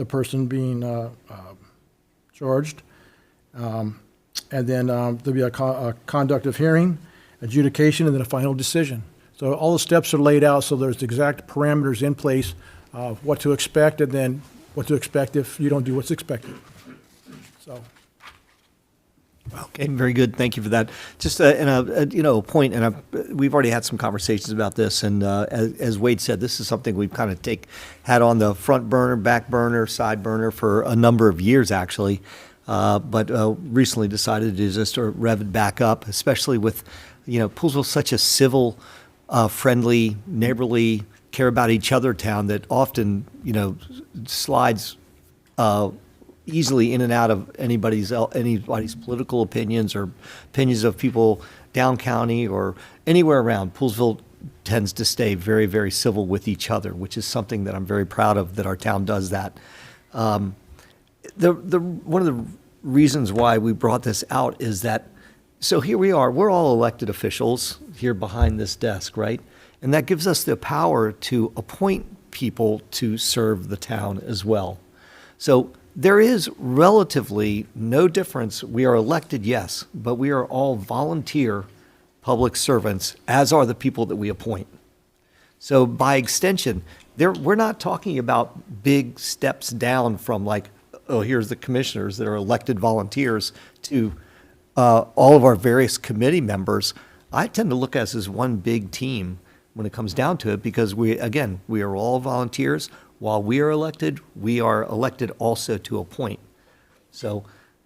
person being charged. And then there'll be a conduct of hearing, adjudication, and then a final decision. So all the steps are laid out, so there's exact parameters in place of what to expect, and then what to expect if you don't do what's expected. So. Okay, very good. Thank you for that. Just a point, and we've already had some conversations about this, and as Wade said, this is something we've kind of had on the front burner, back burner, side burner for a number of years, actually, but recently decided to just rev it back up, especially with, Poolesville's such a civil, friendly, neighborly, care about each other town that often, slides easily in and out of anybody's political opinions or opinions of people down county or anywhere around. Poolesville tends to stay very, very civil with each other, which is something that I'm very proud of that our town does that. One of the reasons why we brought this out is that, so here we are, we're all elected officials here behind this desk, right? And that gives us the power to appoint people to serve the town as well. So there is relatively no difference. We are elected, yes, but we are all volunteer public servants, as are the people that we appoint. So by extension, we're not talking about big steps down from here's the commissioners that are elected volunteers to all of our various committee members. I tend to look at us as one big team when it comes down to it, because we are all volunteers. While we are elected also to appoint. So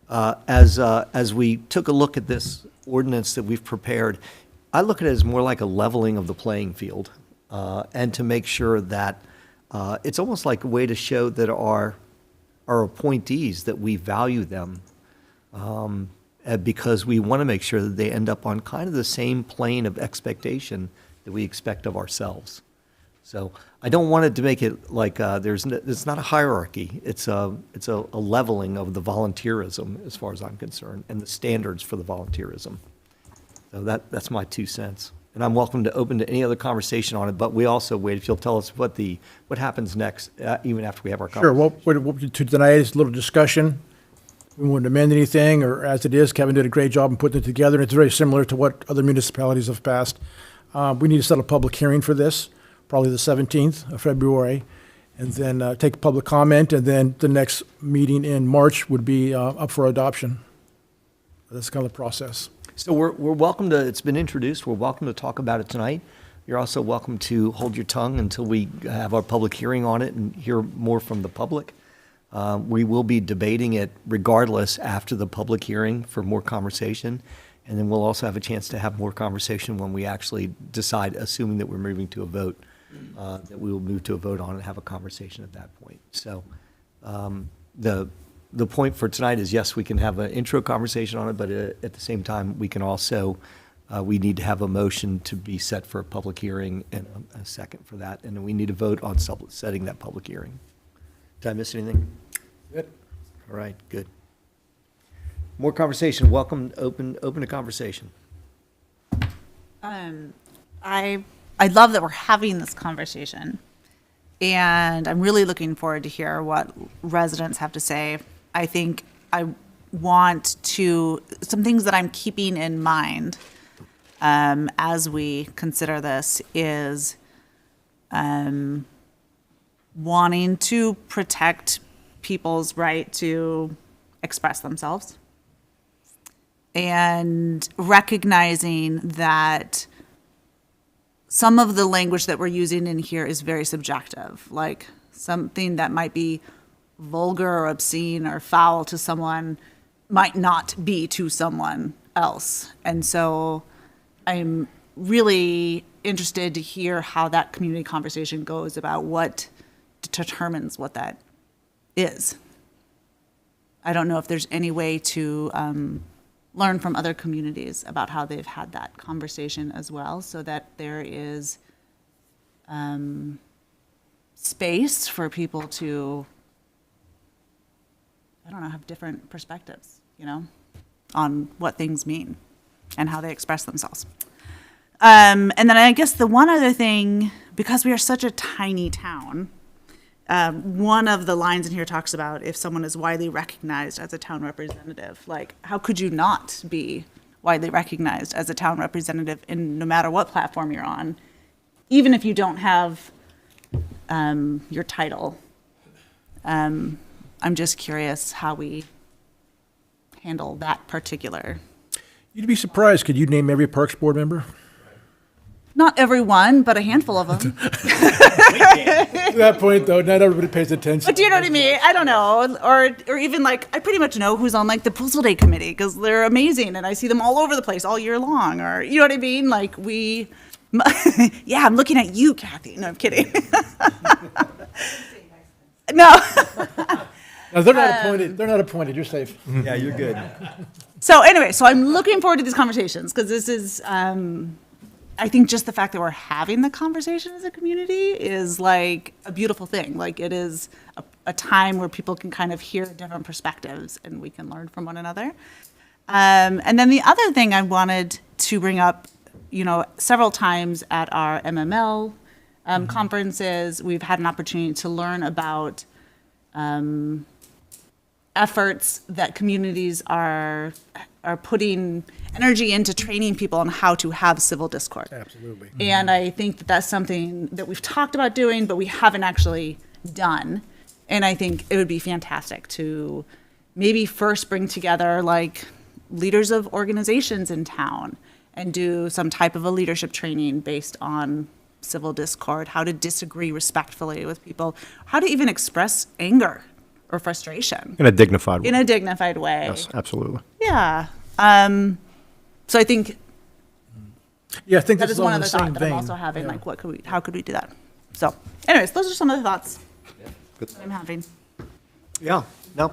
as we took a look at this ordinance that we've prepared, I look at it as more like a leveling of the playing field, and to make sure that it's almost like a way to show that our appointees, that we value them, because we want to make sure that they end up on kind of the same plane of expectation that we expect of ourselves. So I don't want it to make it like it's not a hierarchy. It's a leveling of the volunteerism, as far as I'm concerned, and the standards for the volunteerism. So that's my 2 cents. And I'm welcome to open to any other conversation on it. But we also, Wade, if you'll tell us what happens next, even after we have our conversation. Sure. Well, tonight is a little discussion. We wouldn't amend anything, or as it is, Kevin did a great job in putting it together, and it's very similar to what other municipalities have passed. We need to set a public hearing for this, probably the 17th of February, and then take public comment, and then the next meeting in March would be up for adoption. That's kind of the process. So we're welcome to, it's been introduced, we're welcome to talk about it tonight. You're also welcome to hold your tongue until we have our public hearing on it and hear more from the public. We will be debating it regardless after the public hearing for more conversation. And then we'll also have a chance to have more conversation when we actually decide, assuming that we're moving to a vote, that we will move to a vote on it and have a conversation at that point. So the point for tonight is, yes, we can have an intro conversation on it, but at the same time, we can also, we need to have a motion to be set for a public hearing and a second for that. And then we need to vote on setting that public hearing. Did I miss anything? Good. All right, good. More conversation. Welcome, open a conversation. I love that we're having this conversation, and I'm really looking forward to hear what residents have to say. I think I want to, some things that I'm keeping in mind as we consider this is wanting to protect people's right to express themselves, and recognizing that some of the language that we're using in here is very subjective, like something that might be vulgar or obscene or foul to someone might not be to someone else. And so I'm really interested to hear how that community conversation goes about what determines what that is. I don't know if there's any way to learn from other communities about how they've had that conversation as well, so that there is space for people to, I don't know, have different perspectives, on what things mean and how they express themselves. And then I guess the one other thing, because we are such a tiny town, one of the lines in here talks about if someone is widely recognized as a town representative. Like, how could you not be widely recognized as a town representative in no matter what platform you're on, even if you don't have your title? I'm just curious how we handle that particular. You'd be surprised, could you name every Parks Board member? Not everyone, but a handful of them. To that point, though, not everybody pays attention. But do you know what I mean? I don't know. Or even like, I pretty much know who's on like the Poolesville Day committee because they're amazing and I see them all over the place all year long. Or, you know what I mean? Like yeah, I'm looking at you, Kathy. No, I'm kidding. No. No, they're not appointed. They're not appointed. You're safe. Yeah, you're good. So anyway, so I'm looking forward to these conversations because this is, I think just the fact that we're having the conversation as a community is like a beautiful thing. Like it is a time where people can kind of hear different perspectives and we can learn from one another. And then the other thing I wanted to bring up, several times at our MML conferences, we've had an opportunity to learn about efforts that communities are putting energy into training people on how to have civil discourse. Absolutely. And I think that that's something that we've talked about doing, but we haven't actually done. And I think it would be fantastic to maybe first bring together like leaders of organizations in town and do some type of a leadership training based on civil discord, how to disagree respectfully with people, how to even express anger or frustration. In a dignified way. In a dignified way. Yes, absolutely. Yeah. So I think I think that this is is one on other the thought same that I'm vein. also having, Yeah. like how could we do that? So anyways, those are some of the thoughts that I'm having. Yeah, no,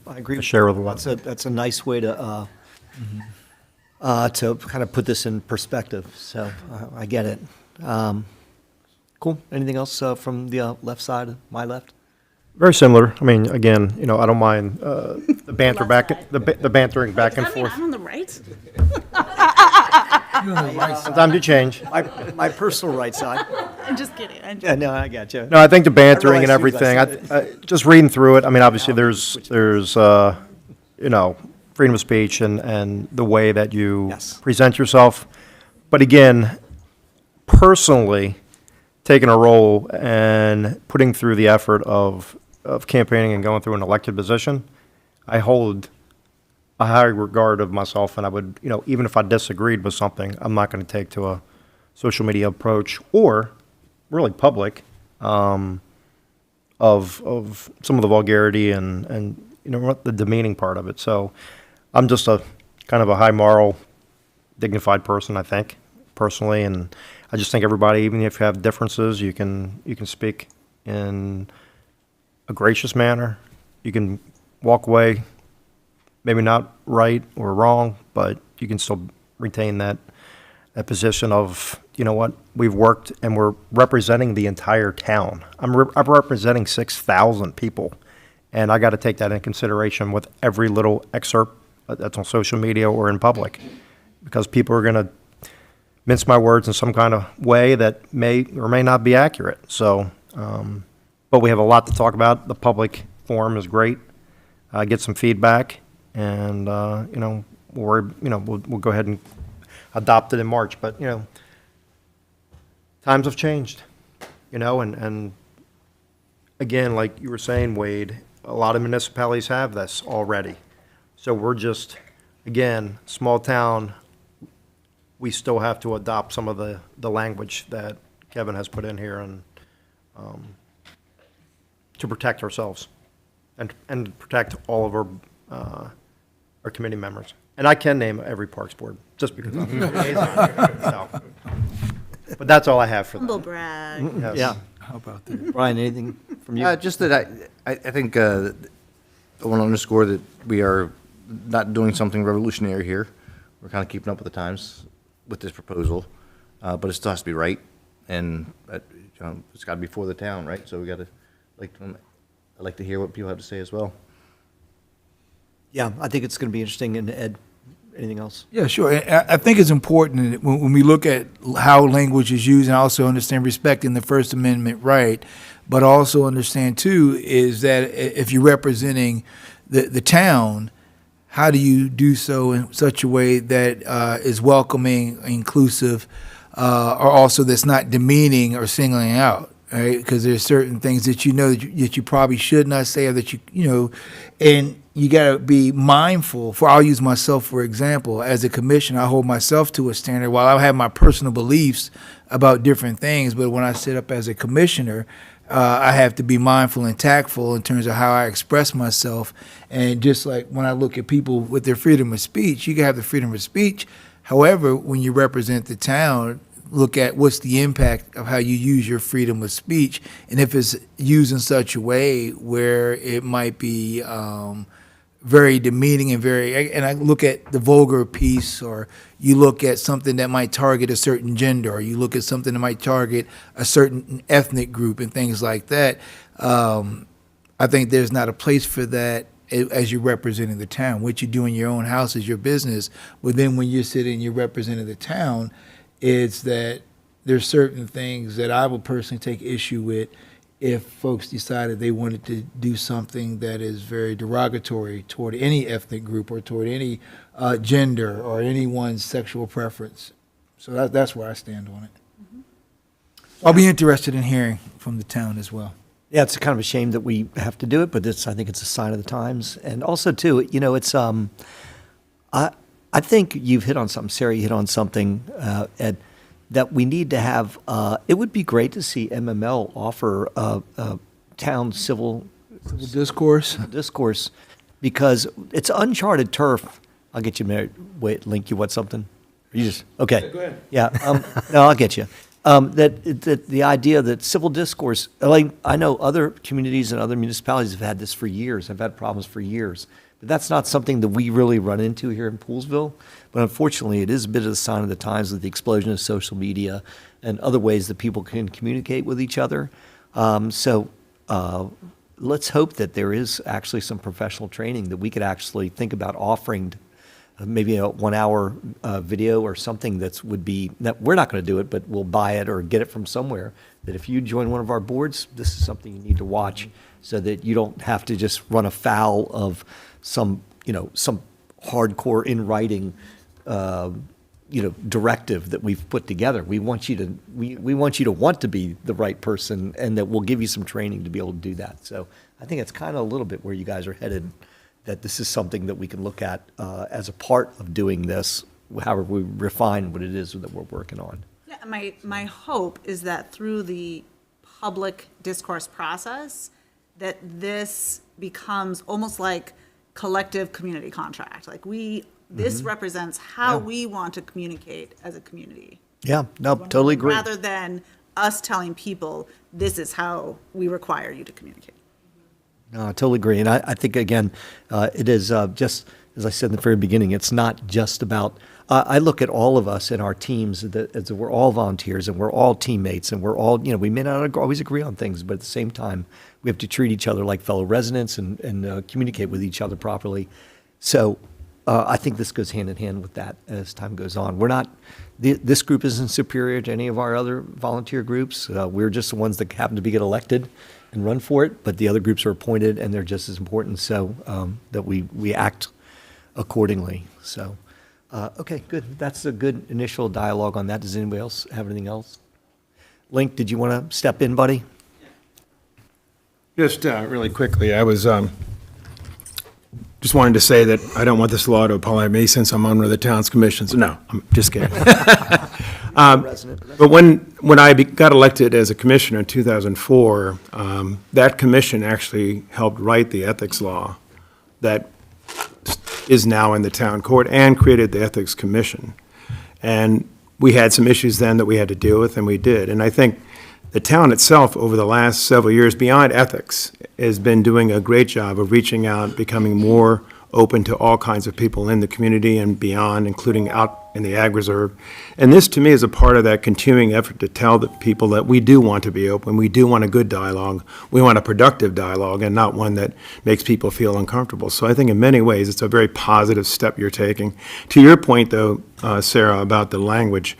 I agree. Share with a lot. That's a nice way to kind of put this in perspective. So I get it. Cool. Anything else from the left side, my left? Very similar. I mean, again, I don't mind the banter the bantering back and Does that mean forth. I'm on the right? Sometimes you change. My personal right side. I'm just kidding. Yeah, no, I got you. No, I think the bantering and I realize everything, I- just reading through it, I mean, obviously, there's freedom of speech and the way that you Yes. present yourself. But again, personally taken a role and putting through the effort of campaigning and going through an elected position, I hold a high regard of myself, and I would, even if I disagreed with something, I'm not going to take to a social media approach or really public of some of the vulgarity and the demeaning part of it. So I'm just a kind of a high moral, dignified person, I think, personally, and I just think everybody, even if you have differences, you can speak in a gracious manner. You can walk away, maybe not right or wrong, but you can still retain that position of, we've worked and we're representing the entire town. I'm representing 6,000 people, and I got to take that in consideration with every little excerpt that's on social media or in public, because people are going to mince my words in some kind of way that may or may not be accurate. So, but we have a lot to talk about. The public forum is great. Get some feedback, and we'll go ahead and adopt it in March. But times have changed, and again, like you were saying, Wade, a lot of municipalities have this already. So we're just, again, small town. We still have to adopt some of the language that Kevin has put in here, and to protect ourselves and protect all of our committee members. And I can name every Parks Board just because I'm so. But that's all I have for that. Humble brag. Yes. Yeah. How about that? Brian, anything from you? Just that I think I want to underscore that we are not doing something revolutionary here. We're kind of keeping up with the times with this proposal, but it still has to be right, and it's got to be for the town, right? So we got to I'd like to hear what people have to say as well. Yeah, I think it's going to be interesting. And Ed, anything else? Yeah, sure. I think it's important that when we look at how language is used, and also understand respecting the First Amendment right, but also understand too is that if you're representing the town, how do you do so in such a way that is welcoming, inclusive, or also that's not demeaning or singling out, right? Because there's certain things that that you probably should not say, or that and you got to be mindful. I'll use myself for example. As a commissioner, I hold myself to a standard. While I have my personal beliefs about different things, but when I sit up as a commissioner, I have to be mindful and tactful in terms of how I express myself. And just like when I look at people with their freedom of speech, you can have the freedom of speech. However, when you represent the town, look at what's the impact of how you use your freedom of speech. And if it's used in such a way where it might be very demeaning and I look at the vulgar piece, or you look at something that might target a certain gender, or you look at something that might target a certain ethnic group and things like that, I think there's not a place for that as you're representing the town. What you do in your own house is your business, but then when you're sitting, you're representing the town, it's that there's certain things that I would personally take issue with if folks decided they wanted to do something that is very derogatory toward any ethnic group or toward any gender or anyone's sexual preference. So that's where I stand on it. I'll be interested in hearing from the town as well. Yeah, it's kind of a shame that we have to do it, but I think it's a sign of the times. And also, too, it's I think you've hit on something, Sarah, you hit on something, Ed, that we need to have. It would be great to see MML offer a town civil discourse, because it's uncharted turf. I'll get you married. Wait, Link, you want something? You just okay? Go ahead. Yeah, no, I'll get you. That the idea that civil discourse, like I know other communities and other municipalities have had this for years. Have had problems for years. But that's not something that we really run into here in Poolesville. But unfortunately, it is a bit of a sign of the times with the explosion of social media and other ways that people can communicate with each other. So let's hope that there is actually some professional training that we could actually think about offering, maybe a 1 hour video or something that we're not going to do it, but we'll buy it or get it from somewhere. That if you join one of our boards, this is something you need to watch, so that you don't have to just run afoul of some hardcore in writing, directive that we've put together. We want you to, we want you to want to be the right person, and that we'll give you some training to be able to do that. So I think it's kind of a little bit where you guys are headed, that this is something that we can look at as a part of doing this, however we refine what it is that we're working on. Yeah, my hope is that through the public discourse process, that this becomes almost like collective community contract. Like this represents how we want to communicate as a community. Yeah, no, totally agree. Rather than us telling people, this is how we require you to communicate. No, I totally agree. And I think, again, it is just, as I said in the very beginning, it's not just about, I look at all of us in our teams as we're all volunteers and we're all teammates and we're all, we may not always agree on things, but at the same time, we have to treat each other like fellow residents and communicate with each other properly. So I think this goes hand in hand with that as time goes on. We're not, this group isn't superior to any of our other volunteer groups. We're just the ones that happen to get elected and run for it, but the other groups are appointed and they're just as important, so that we act accordingly. So, okay, good. That's a good initial dialogue on that. Does anybody else have anything else? Link, did you want to step in, buddy? Just really quickly, I was just wanted to say that I don't want this law to apply to me since I'm on one of the town's commissions. No, I'm just kidding. But when I got elected as a commissioner in 2004, that commission actually helped write the ethics law that is now in the town court and created the ethics commission. And we had some issues then that we had to deal with, and we did. And I think the town itself, over the last several years, beyond ethics, has been doing a great job of reaching out, becoming more open to all kinds of people in the community and beyond, including out in the ag reserve. And this, to me, is a part of that continuing effort to tell the people that we do want to be open, we do want a good dialogue, we want a productive dialogue, and not one that makes people feel uncomfortable. So I think in many ways, it's a very positive step you're taking. To your point, though, Sarah, about the language,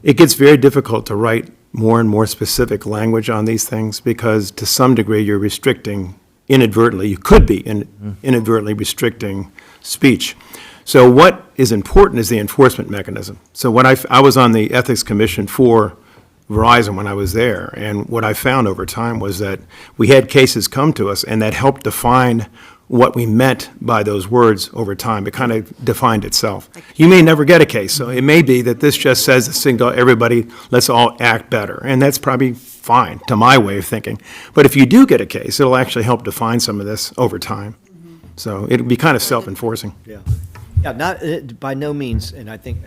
it gets very difficult to write more and more specific language on these things because to some degree you're restricting inadvertently, you could be inadvertently restricting speech. So what is important is the enforcement mechanism. So when I was on the Ethics Commission for Verizon when I was there, and what I found over time was that we had cases come to us and that helped define what we meant by those words over time. It kind of defined itself. You may never get a case, so it may be that this just says a single, everybody, let's all act better. And that's probably fine to my way of thinking. But if you do get a case, it'll actually help define some of this over time. So it'll be kind of self-enforcing. Yeah. Yeah, not, by no means, and I think,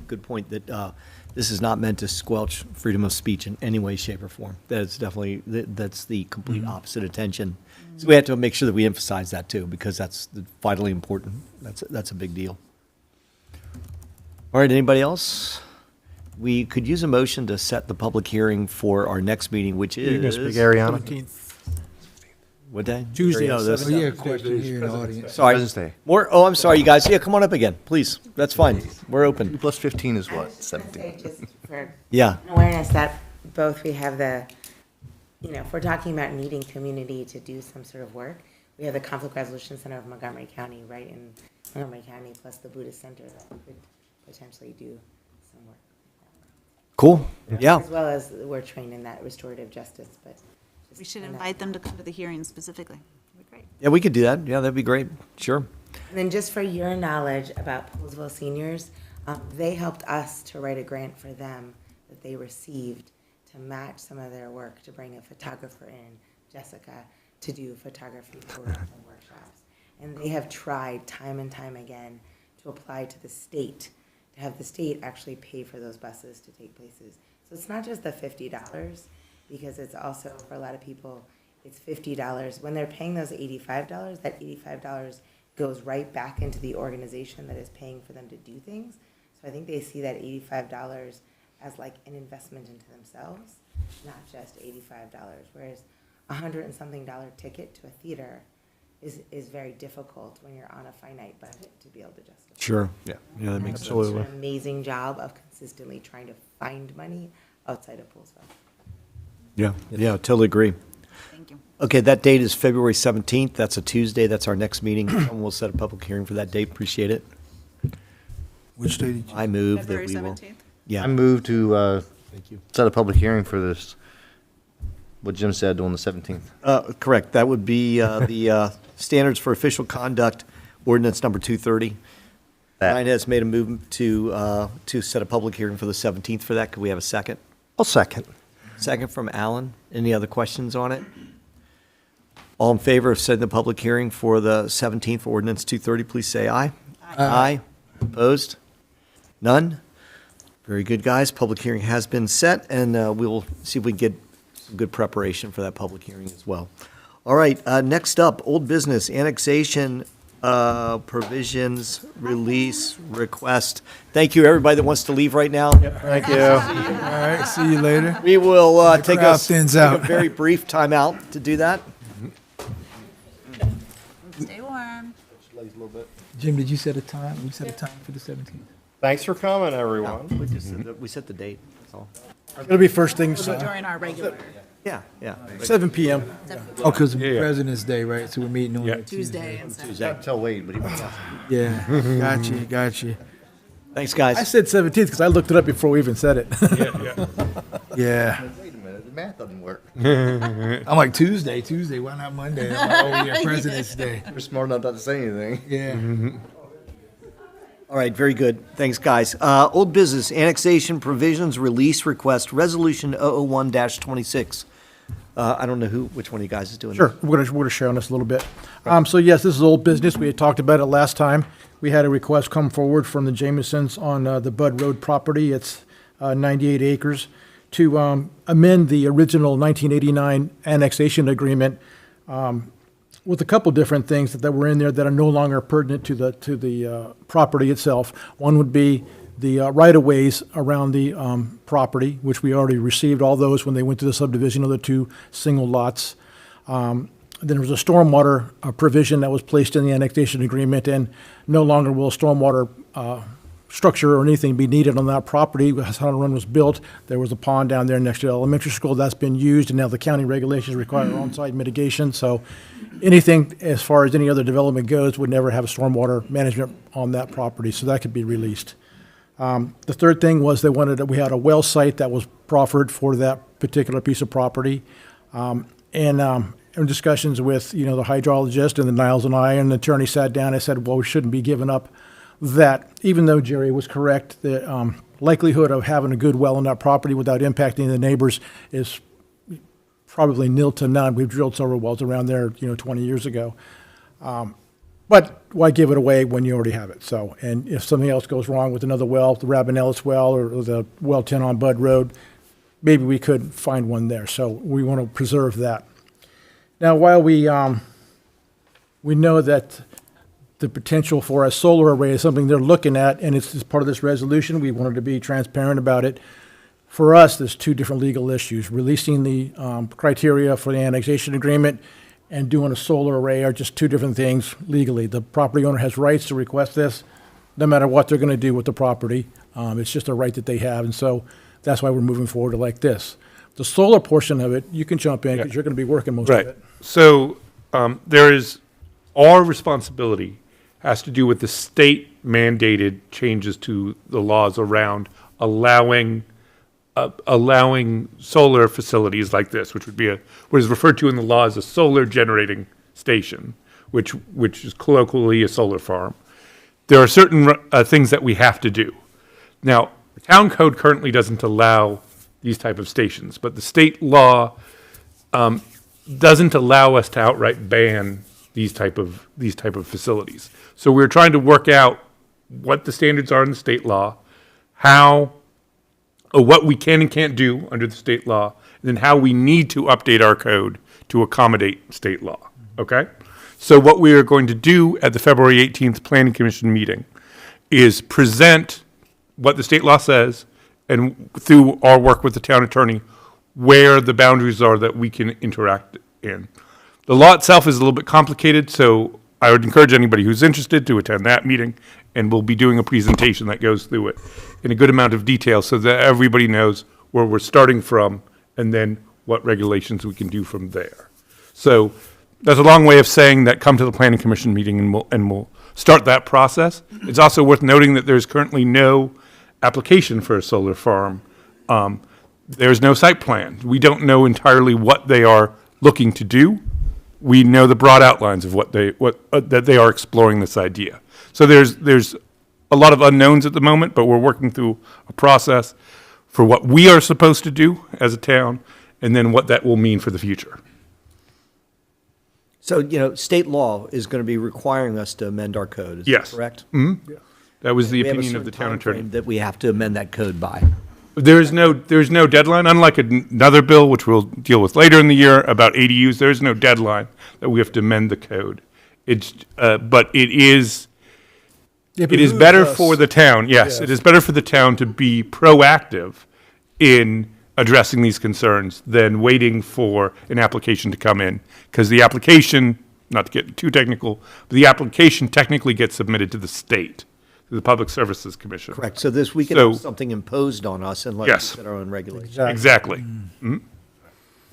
good point, that this is not meant to squelch freedom of speech in any way, shape, or form. That's definitely, that's the complete opposite intention. So we have to make sure that we emphasize that too, because that's vitally important. That's a big deal. All right, anybody else? We could use a motion to set the public hearing for our next meeting, which is... You're going to speak, Ariana? 17th. What day? Tuesday. No, this. Oh, yeah, question here in the audience. Sorry. President's Day. More, oh, I'm sorry, you guys. Yeah, come on up again, please. That's fine. We're open. 2 plus 15 is I what, was just gonna 17? say, just for Yeah. awareness that both we have the, if we're talking about needing community to do some sort of work, we have the Conflict Resolution Center of Montgomery County, right in Montgomery County, plus the Buddhist Center that we could potentially do some work. Cool. Yeah. As well as we're trained in that restorative justice, but. We should invite them to come to the hearing specifically. That'd be great. Yeah, we could do that. Yeah, that'd be great. Sure. And then just for your knowledge about Poolesville seniors, they helped us to write a grant for them that they received to match some of their work, to bring a photographer in, Jessica, to do photography tours and workshops. And they have tried time and time again to apply to the state, to have the state actually pay for those buses to take places. So it's not just the $50, because it's also, for a lot of people, it's $50. When they're paying those $85, that $85 goes right back into the organization that is paying for them to do things. So I think they see that $85 as like an investment into themselves, not just $85. Whereas $100 and something ticket to a theater is very difficult when you're on a finite budget to be able to justify. Sure. Yeah. Yeah, that makes sense. It's an amazing job of consistently trying to find money outside of Poolesville. Yeah. Yeah, totally agree. Thank you. Okay, that date is February 17th. That's a Tuesday. That's our next meeting. And we'll set a public hearing for that date. Appreciate it. Which day did you? I move that February we will. 17th? Yeah. I move to Thank you. set a public hearing for this, what Jim said on the 17th. Correct. That would be the Standards for Official Conduct, ordinance number 230. Ryan has made a move to set a public hearing for the 17th for that. Could we have a second? I'll second. Second from Alan. Any other questions on it? All in favor of setting the public hearing for the 17th for ordinance 230, please say aye. Aye. Opposed? None? Very good, guys. Public hearing has been set, and we will see if we can get some good preparation for that public hearing as well. All right, next up, old business, annexation provisions, release, request. Thank you, everybody that wants to leave right now. Thank you. All right, see you later. We will take crowd a thins out. very brief timeout to do that. Stay warm. Jim, did you set a time? We set a time for the 17th? Thanks for coming, everyone. We set the date, that's all. It'll be first thing, During our regular Yeah, yeah. 7 PM. Oh, because Yeah, yeah. President's Day, right? So we're meeting on Yeah. that Tuesday instead. Tuesday. Tell Wade, but he went out. Yeah, got you. Thanks, I guys. said 17th because I looked it up before we even said it. Yeah. Wait a minute, the math doesn't work. I'm like, Tuesday, why not Monday? I'm like, oh, yeah, President's Day. You're smart enough not to say anything. Yeah. All right, very good. Thanks, guys. Old business, annexation provisions, release request, resolution 001-26. I don't know which one of you guys is doing Sure, that. we're going to share on this a little bit. So yes, this is old business. We had talked about it last time. We had a request come forward from the Jamesons on the Bud Road property. It's 98 acres to amend the original 1989 annexation agreement with a couple different things that were in there that are no longer pertinent to the property itself. One would be the right-of-ways around the property, which we already received all those when they went to the subdivision of the two single lots. Then there was a stormwater provision that was placed in the annexation agreement, and no longer will stormwater structure or anything be needed on that property. As Hunter Run was built, there was a pond down there next to the elementary school that's been used, and now the county regulations require on-site mitigation. So anything, as far as any other development goes, would never have stormwater management on that property, so that could be released. The third thing was we had a well site that was proffered for that particular piece of property. In discussions with, the hydrologist and the Niles and I, and the attorney sat down and said, well, we shouldn't be giving up that, even though Jerry was correct, the likelihood of having a good well on that property without impacting the neighbors is probably nil to none. We've drilled several wells around there, 20 years ago. But why give it away when you already have it? So, and if something else goes wrong with another well, the Rabanellis well or the well 10 on Bud Road, maybe we could find one there. So we want to preserve that. Now, while we know that the potential for a solar array is something they're looking at, and it's as part of this resolution, we wanted to be transparent about it. For us, there's two different legal issues. Releasing the criteria for the annexation agreement and doing a solar array are just two different things legally. The property owner has rights to request this, no matter what they're going to do with the property. It's just a right that they have, and so that's why we're moving forward like this. The solar portion of it, you can jump in because you're going to be working most of Right. it. So there is, our responsibility has to do with the state mandated changes to the laws around allowing solar facilities like this, which would be what is referred to in the law as a solar generating station, which is colloquially a solar farm. There are certain things that we have to do. Now, the town code currently doesn't allow these type of stations, but the state law doesn't allow us to outright ban these type of facilities. So we're trying to work out what the standards are in the state law, what we can and can't do under the state law, and then how we need to update our code to accommodate state law, okay? So what we are going to do at the February 18th Planning Commission meeting is present what the state law says, and through our work with the town attorney, where the boundaries are that we can interact in. The law itself is a little bit complicated, so I would encourage anybody who's interested to attend that meeting, and we'll be doing a presentation that goes through it in a good amount of detail so that everybody knows where we're starting from and then what regulations we can do from there. So that's a long way of saying that come to the Planning Commission meeting and start that process. It's also worth noting that there's currently no application for a solar farm. There's no site plan. We don't know entirely what they are looking to do. We know the broad outlines of that they are exploring this idea. So there's a lot of unknowns at the moment, but we're working through a process for what we are supposed to do as a town, and then what that will mean for the future. So, state law is going to be requiring us to amend our code, is that Yes. correct? Mm-hmm. That was the We have a opinion of the certain town attorney. timeframe that we have to amend that code by. There's no deadline, unlike another bill, which we'll deal with later in the year, about ADUs. There's no deadline that we have to amend the code. But it is better for the town, yes, it is better for the town to be proactive in addressing these concerns than waiting for an application to come in. Because the application, not to get too technical, but the application technically gets submitted to the state, to the Public Services Commission. Correct. So we can So- have something imposed on us unless we Yes. set our own regulations. Exactly.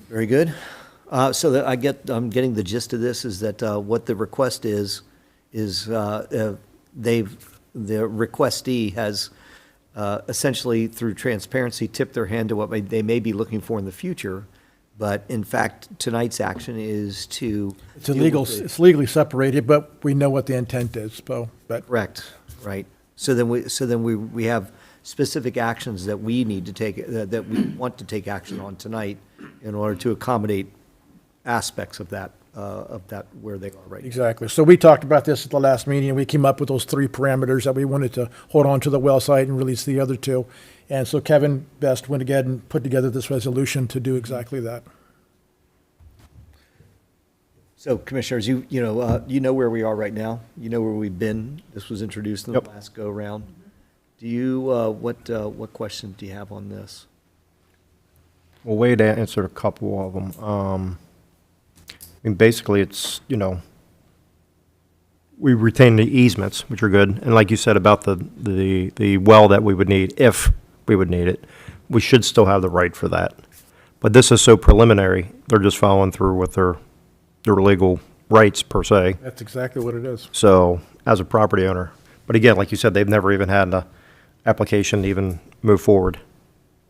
Very good. So that I'm getting the gist of this is that what the request is the requestee has essentially through transparency tipped their hand to what they may be looking for in the future. But in fact, tonight's action is to. It's illegal, it's legally separated, but we know what the intent is, but. Correct, right. So then we have specific actions that we need to take, that we want to take action on tonight in order to accommodate aspects of that where they are right now. Exactly. So we talked about this at the last meeting, and we came up with those 3 parameters that we wanted to hold on to the well site and release the other 2. And so Kevin Best went ahead and put together this resolution to do exactly that. So Commissioners, you know where we are right now. You know where we've been. This was introduced in the last go-around. Do you, what questions do you have on this? Well, Wade answered a couple of them. I mean, basically, it's, we retain the easements, which are good. And like you said about the well that we would need, if we would need it, we should still have the right for that. But this is so preliminary, they're just following through with their legal rights, per se. That's exactly what it is. So, as a property owner. But again, like you said, they've never even had an application to even move forward.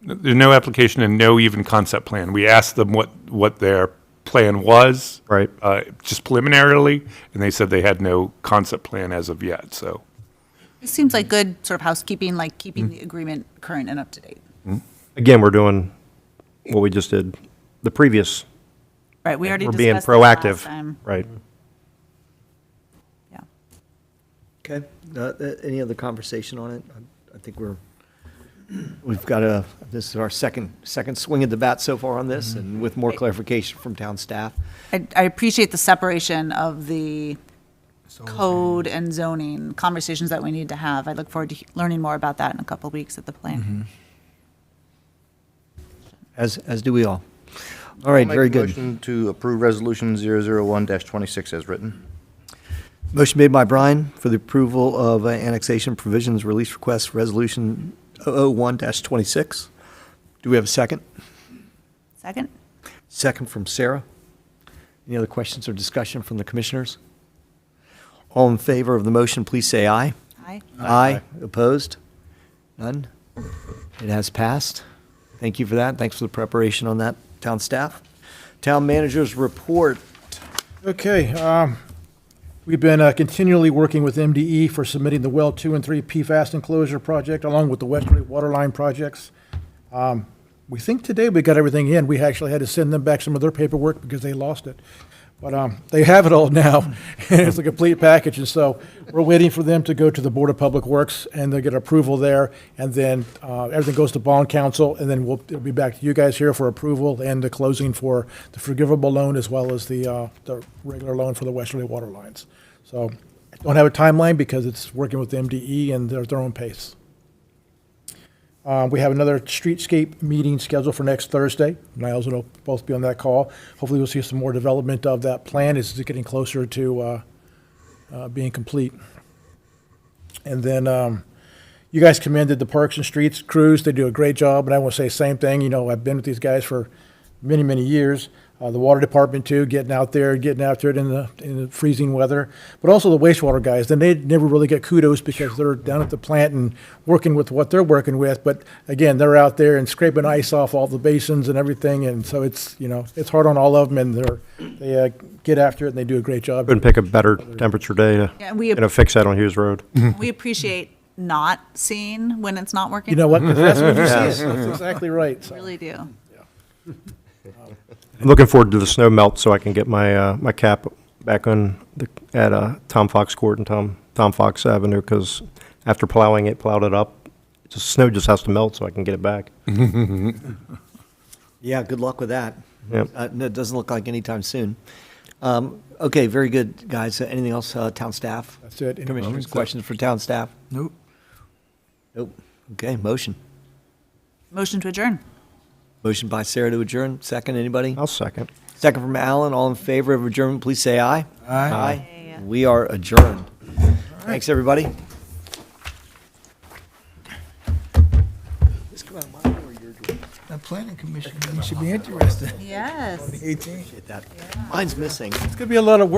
There's no application and no even concept plan. We asked them what their plan was. Right. Just preliminarily, and they said they had no concept plan as of yet, so. It seems like good sort of housekeeping, like keeping the agreement current and up to date. Again, we're doing what we just did the previous. Right, we already We're discussed being this proactive. last time. Right. Yeah. Okay. Any other conversation on it? I think we've got this is our second swing at the bat so far on this, and with more clarification from town staff. I appreciate the separation of the code and zoning conversations that we need to have. I look forward to learning more about that in a couple of weeks at the plan. As do we all. All right, very good. Motion to approve Resolution 001-26 as written. Motion made by Brian for the approval of annexation provisions release request, Resolution 001-26. Do we have a second? Second? Second from Sarah. Any other questions or discussion from the commissioners? All in favor of the motion, please say aye. Aye. Aye. Opposed? None? It has passed. Thank you for that. Thanks for the preparation on that, town staff. Town managers report. Okay, we've been continually working with MDE for submitting the well 2 and 3 PFAS enclosure project, along with the Westerly Waterline projects. We think today we got everything in. We actually had to send them back some of their paperwork because they lost it. But they have it all now, and it's a complete package. And so we're waiting for them to go to the Board of Public Works, and they'll get approval there. And then everything goes to bond council, and then it'll be back to you guys here for approval and the closing for the forgivable loan as well as the regular loan for the Westerly water lines. So I don't have a timeline because it's working with the MDE and their own pace. We have another streetscape meeting scheduled for next Thursday. Niles will both be on that call. Hopefully we'll see some more development of that plan as it's getting closer to being complete. And then you guys commended the Parks and Streets crews. They do a great job, and I want to say the same thing. You know, I've been with these guys for many, many years. The water department too, getting out there in the freezing weather. But also the wastewater guys, then they never really get kudos because they're down at the plant and working with what they're working with. But again, they're out there and scraping ice off all the basins and everything. And so it's, it's hard on all of them, and they get after it and they do a great job. Couldn't pick a better temperature day to, Yeah, we- fix that on Hughes Road. We appreciate not seeing when it's not working. You know what? That's what you Yes. see. That's exactly right. So. Really do. I'm looking forward to the snow melt so I can get my, my cap back on at Tom Fox Court and Tom Fox Avenue, because after plowed it up, the snow just has to melt so I can get it back. Yeah, good luck with that. Yep. It doesn't look like anytime soon. Okay, very good, guys. Anything else, town staff? That's it. Commissioners, questions for town staff? Nope. Nope. Okay, motion. Motion to adjourn. Motion by Sarah to adjourn. Second, anybody? I'll second. Second from Alan. All in favor of adjournment, please say aye. Aye. Aye. We are adjourned. Thanks, everybody. This come out of my or your drawer? That planning commission, you should be interested. Yes. 18. Mine's missing. It's going to be a lot of work.